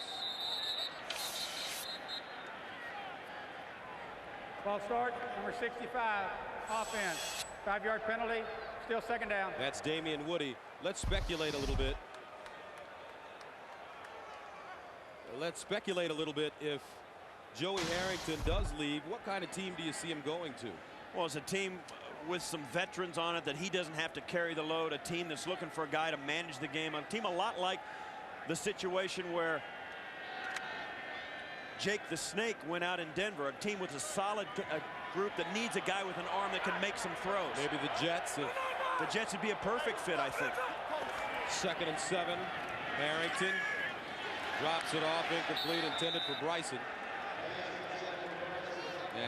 Ball start, number 65, offense. 5-yard penalty, still second down. That's Damian Woody. Let's speculate a little bit. Let's speculate a little bit. If Joey Harrington does leave, what kind of team do you see him going to? Well, it's a team with some veterans on it that he doesn't have to carry the load. A team that's looking for a guy to manage the game. A team a lot like the situation where Jake the Snake went out in Denver. A team with a solid group that needs a guy with an arm that can make some throws. Maybe the Jets. The Jets would be a perfect fit, I think. 2nd and 7. Harrington drops it off, incomplete, intended for Bryson.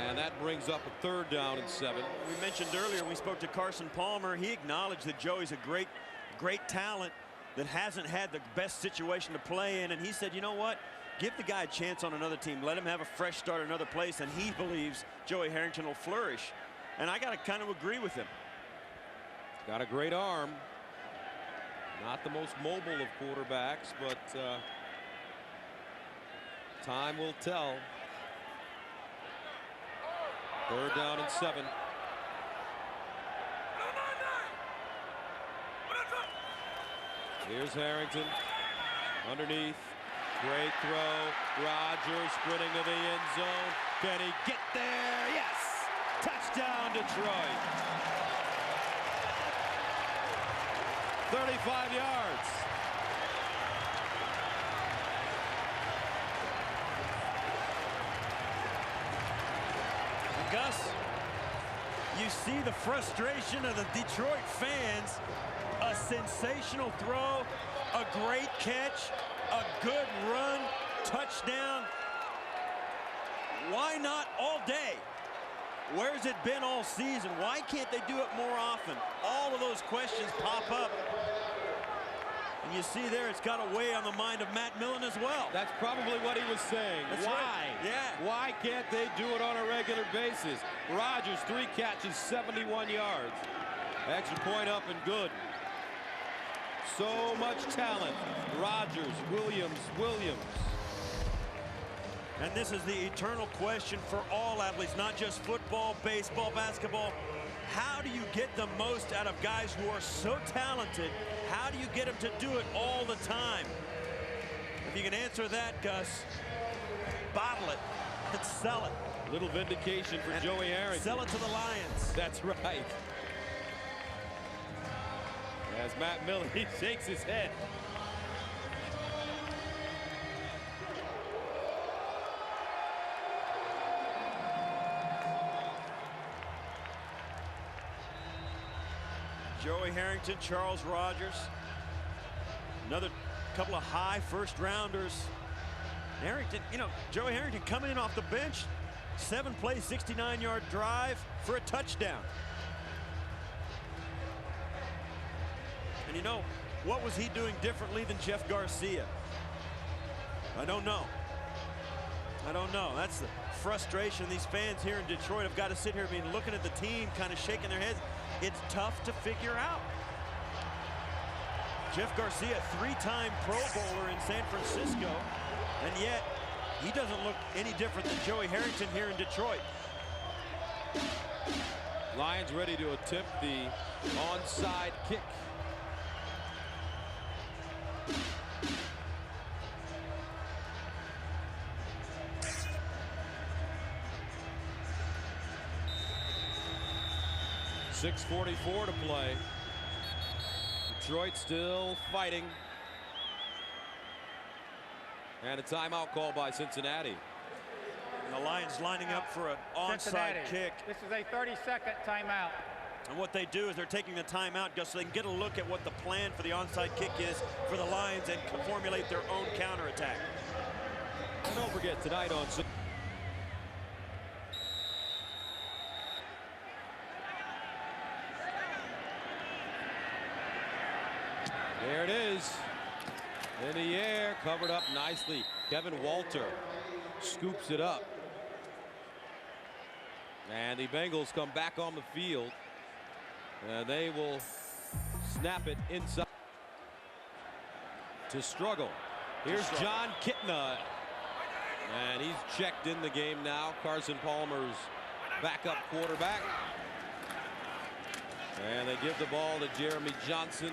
And that brings up a 3rd down and 7. We mentioned earlier, we spoke to Carson Palmer. He acknowledged that Joey's a great talent that hasn't had the best situation to play in. And he said, you know what? Give the guy a chance on another team. Let him have a fresh start another place. And he believes Joey Harrington will flourish. And I got to kind of agree with him. Got a great arm. Not the most mobile of quarterbacks, but time will tell. 3rd down and 7. Here's Harrington underneath. Great throw. Rodgers sprinting to the end zone. Can he get there? Yes! Touchdown, Detroit. 35 yards. Gus, you see the frustration of the Detroit fans. A sensational throw, a great catch, a good run, touchdown. Why not all day? Where's it been all season? Why can't they do it more often? All of those questions pop up. And you see there, it's got to weigh on the mind of Matt Millen as well. That's probably what he was saying. That's why? Right. Yeah. Why can't they do it on a regular basis? Rodgers, 3 catches, 71 yards. Extra point up and good. So much talent. Rodgers, Williams. And this is the eternal question for all athletes, not just football, baseball, basketball. How do you get the most out of guys who are so talented? How do you get them to do it all the time? If you can answer that, Gus, bottle it and sell it. Little vindication for Joey Harrington. Sell it to the Lions. That's right. As Matt Millen, he shakes his head. Joey Harrington, Charles Rodgers. Another couple of high first-rounders. Harrington, you know, Joey Harrington coming in off the bench. 7-play, 69-yard drive for a touchdown. And you know, what was he doing differently than Jeff Garcia? I don't know. That's the frustration. These fans here in Detroit have got to sit here looking at the team, kind of shaking their heads. It's tough to figure out. Jeff Garcia, 3-time Pro Bowler in San Francisco, and yet he doesn't look any different than Joey Harrington here in Detroit. Lions ready to attempt the onside kick. .6:44 to play. Detroit still fighting. And a timeout call by Cincinnati. And the Lions lining up for an onside kick. This is a 30-second timeout. And what they do is they're taking the timeout just so they can get a look at what the plan for the onside kick is for the Lions and formulate their own counterattack. And don't forget tonight on there it is. In the air, covered up nicely. Kevin Walter scoops it up. And the Bengals come back on the field. And they will snap it inside. To struggle. Here's John Kitna. And he's checked in the game now. Carson Palmer's backup quarterback. And they give the ball to Jeremy Johnson.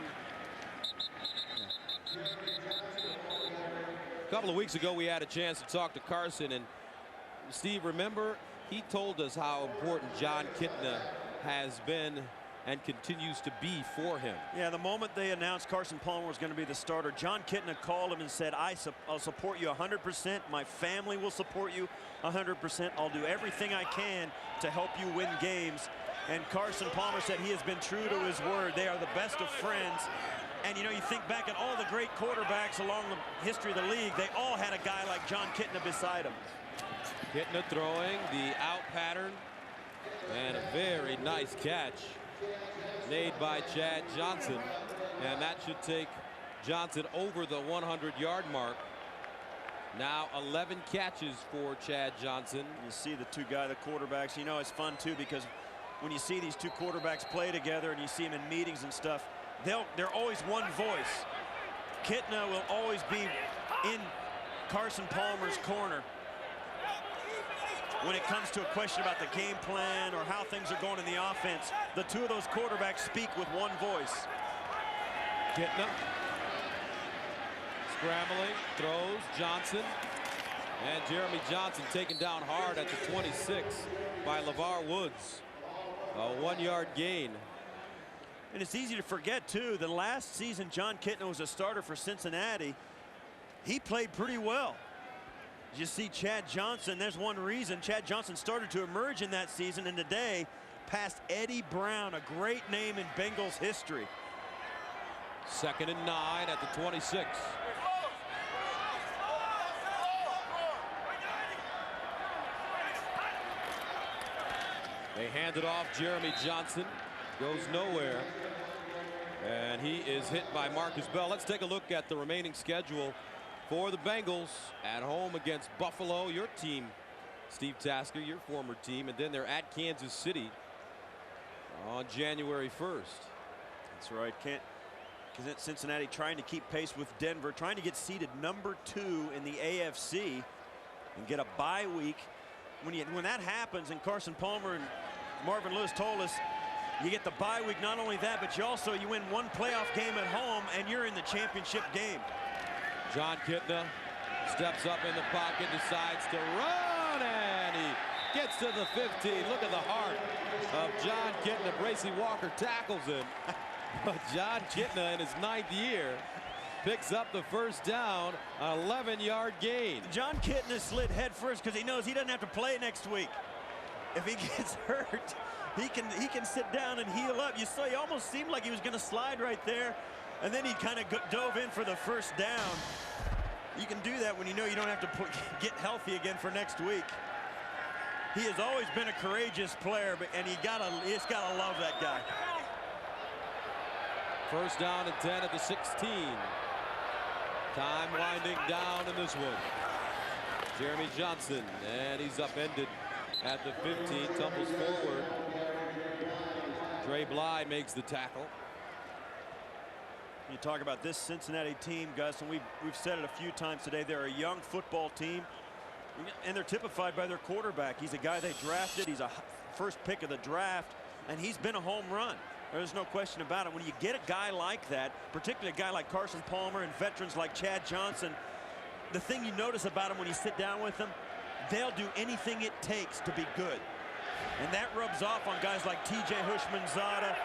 A couple of weeks ago, we had a chance to talk to Carson, and Steve, remember, he told us how important John Kitna has been and continues to be for him. Yeah, the moment they announced Carson Palmer was going to be the starter, John Kitna called him and said, I'll support you 100%. My family will support you 100%. I'll do everything I can to help you win games. And Carson Palmer said he has been true to his word. They are the best of friends. And, you know, you think back at all the great quarterbacks along the history of the league, they all had a guy like John Kitna beside him. Kitna throwing the out pattern, and a very nice catch made by Chad Johnson, and that should take Johnson over the 100-yard mark. Now 11 catches for Chad Johnson. You see the the quarterbacks, you know, it's fun too, because when you see these two quarterbacks play together and you see them in meetings and stuff, they're always one voice. Kitna will always be in Carson Palmer's corner when it comes to a question about the game plan or how things are going in the offense. The two of those quarterbacks speak with one voice. Kitna scrambling, throws, Johnson, and Jeremy Johnson taken down hard at the 26 by LeVar Woods. A 1-yard gain. And it's easy to forget too, the last season John Kitna was a starter for Cincinnati. He played pretty well. You see Chad Johnson, there's one reason Chad Johnson started to emerge in that season, and today passed Eddie Brown, a great name in Bengals history. 2nd and 9 at the 26. They hand it off. Jeremy Johnson goes nowhere, and he is hit by Marcus Bell. Let's take a look at the remaining schedule for the Bengals. At home against Buffalo, your team, Steve Tasker, your former team, and then they're at Kansas City on January 1st. That's right. Cincinnati trying to keep pace with Denver, trying to get seeded number 2 in the AFC and get a bye week. When that happens, and Carson Palmer and Marvin Lewis told us, you get the bye week. Not only that, but you win one playoff game at home and you're in the championship game. John Kitna steps up in the pocket, decides to run, and he gets to the 15. Look at the heart of John Kitna. Bracy Walker tackles him. But John Kitna, in his 9th year, picks up the first down, an 11-yard gain. John Kitna slid head first because he knows he doesn't have to play next week. If he gets hurt, he can sit down and heal up. You saw, he almost seemed like he was going to slide right there, and then he kind of dove in for the first down. You can do that when you know you don't have to get healthy again for next week. He has always been a courageous player, and you just gotta love that guy. First down and 10 at the 16. Time winding down in this one. Jeremy Johnson, and he's upended at the 15, tumbles forward. Dre Bly makes the tackle. You talk about this Cincinnati team, Gus, and we've said it a few times today. They're a young football team, and they're typified by their quarterback. He's a guy they drafted. He's a first pick of the draft, and he's been a home run. There's no question about it. When you get a guy like that, particularly a guy like Carson Palmer and veterans like Chad Johnson, the thing you notice about them when you sit down with them, they'll do anything it takes to be good. And that rubs off on guys like T.J. Hushmanzada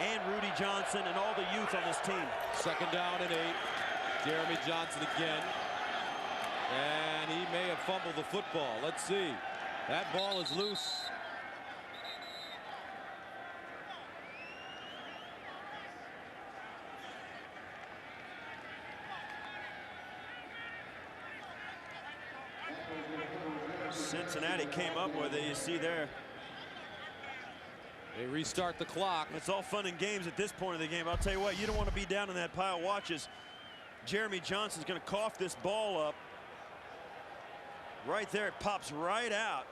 and Rudi Johnson and all the youth on this team. 2nd down and 8. Jeremy Johnson again. And he may have fumbled the football. Let's see. That ball is loose. Cincinnati came up with it. You see there. They restart the clock. It's all fun and games at this point of the game. I'll tell you what, you don't want to be down in that pile of watches. Jeremy Johnson's going to cough this ball up. Right there, it pops right out.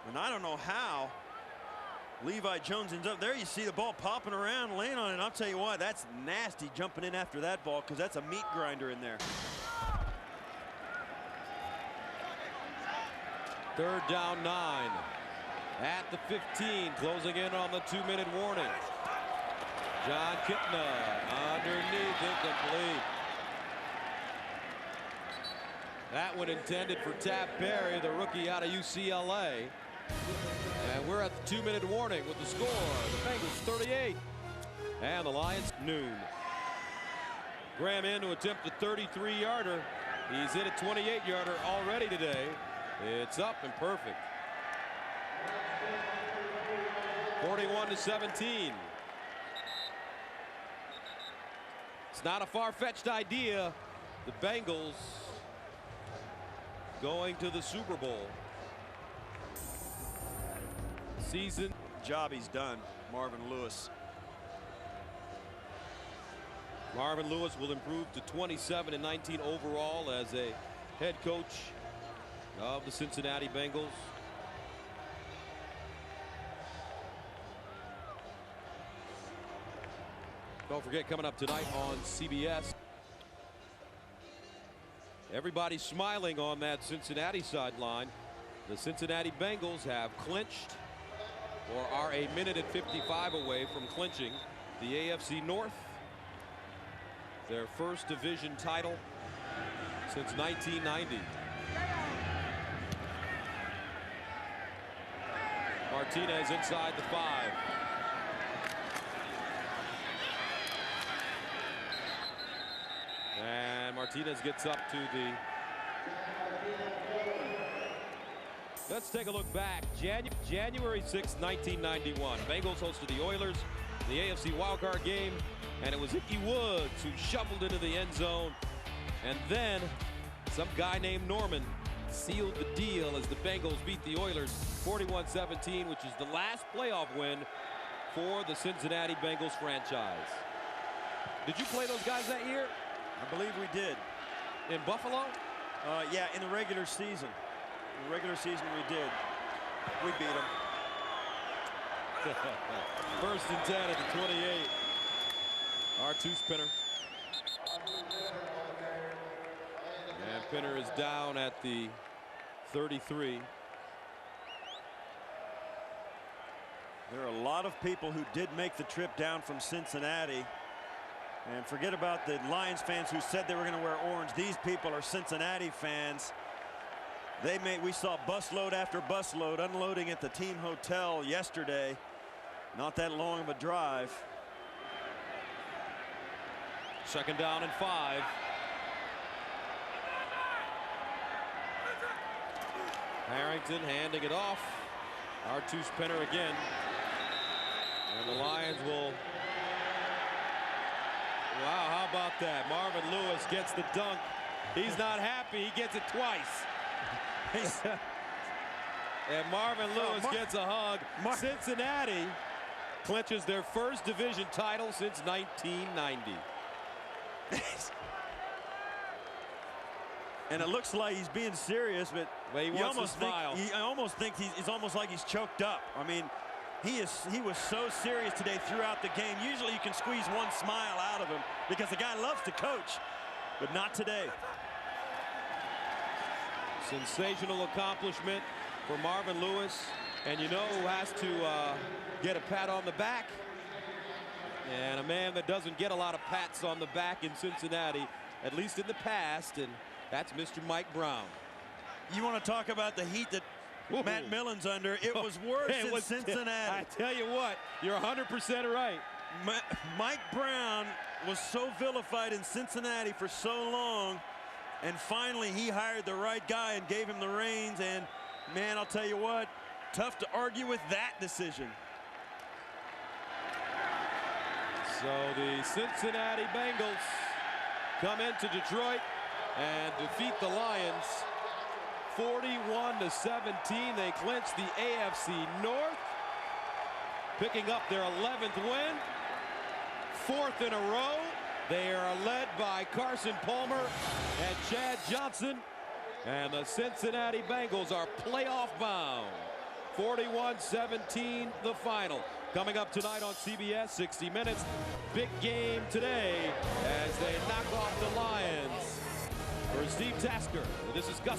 And I don't know how Levi Jones ends up there. You see the ball popping around, laying on it. And I'll tell you what, that's nasty jumping in after that ball, because that's a meat grinder in there. 3rd down 9. at the 15, closing in on the 2-minute warning. John Kitna underneath, incomplete. That one intended for Tab Perry, the rookie out of UCLA. And we're at the 2-minute warning with the score. The Bengals 38 and the Lions noon. Graham in to attempt a 33-yarder. He's hit a 28-yarder already today. It's up and perfect. 41-17. It's not a far-fetched idea. The Bengals going to the Super Bowl. Season Job he's done, Marvin Lewis. Marvin Lewis will improve to 27-19 overall as a head coach of the Cincinnati Bengals. Don't forget, coming up tonight on CBS. Everybody's smiling on that Cincinnati sideline. The Cincinnati Bengals have clinched, or are a minute and 55 away from clinching the AFC North. Their first division title since 1990. Martinez inside the 5. And Martinez gets up to the... Let's take a look back. January 6, 1991. Bengals hosted the Oilers, the AFC wildcard game, and it was Ickey Woods who shoveled into the end zone. And then some guy named Norman sealed the deal as the Bengals beat the Oilers 41-17, which is the last playoff win for the Cincinnati Bengals franchise. Did you play those guys that year? I believe we did. In Buffalo? Yeah, in the regular season. In the regular season we did. We beat them. First and 10 at the 28. R2 Spinner. And Pinner is down at the 33. There are a lot of people who did make the trip down from Cincinnati. And forget about the Lions fans who said they were going to wear orange. These people are Cincinnati fans. We saw busload after busload unloading at the team hotel yesterday. Not that long of a drive. Second down and 5. Harrington handing it off. R2 Spinner again. And the Lions will... Wow, how about that? Marvin Lewis gets the dunk. He's not happy. He gets it twice. And Marvin Lewis gets a hug. Cincinnati clinches their first division title since 1990. And it looks like he's being serious, but he wants to smile. I almost think it's almost like he's choked up. I mean, he was so serious today throughout the game. Usually you can squeeze one smile out of him because the guy loves to coach, but not today. Sensational accomplishment for Marvin Lewis, and you know who has to get a pat on the back? And a man that doesn't get a lot of pats on the back in Cincinnati, at least in the past, and that's Mr. Mike Brown. You want to talk about the heat that Matt Millen's under? It was worse in Cincinnati. I tell you what, you're 100% right. Mike Brown was so vilified in Cincinnati for so long, and finally he hired the right guy and gave him the reins, and man, I'll tell you what, tough to argue with that decision. So the Cincinnati Bengals come into Detroit and defeat the Lions 41-17. They clinch the AFC North, picking up their 11th win, 4th in a row. They are led by Carson Palmer and Chad Johnson, and the Cincinnati Bengals are playoff bound. 41-17 the final. Coming up tonight on CBS 60 Minutes. Big game today as they knock off the Lions. For Steve Tasker, this is Gus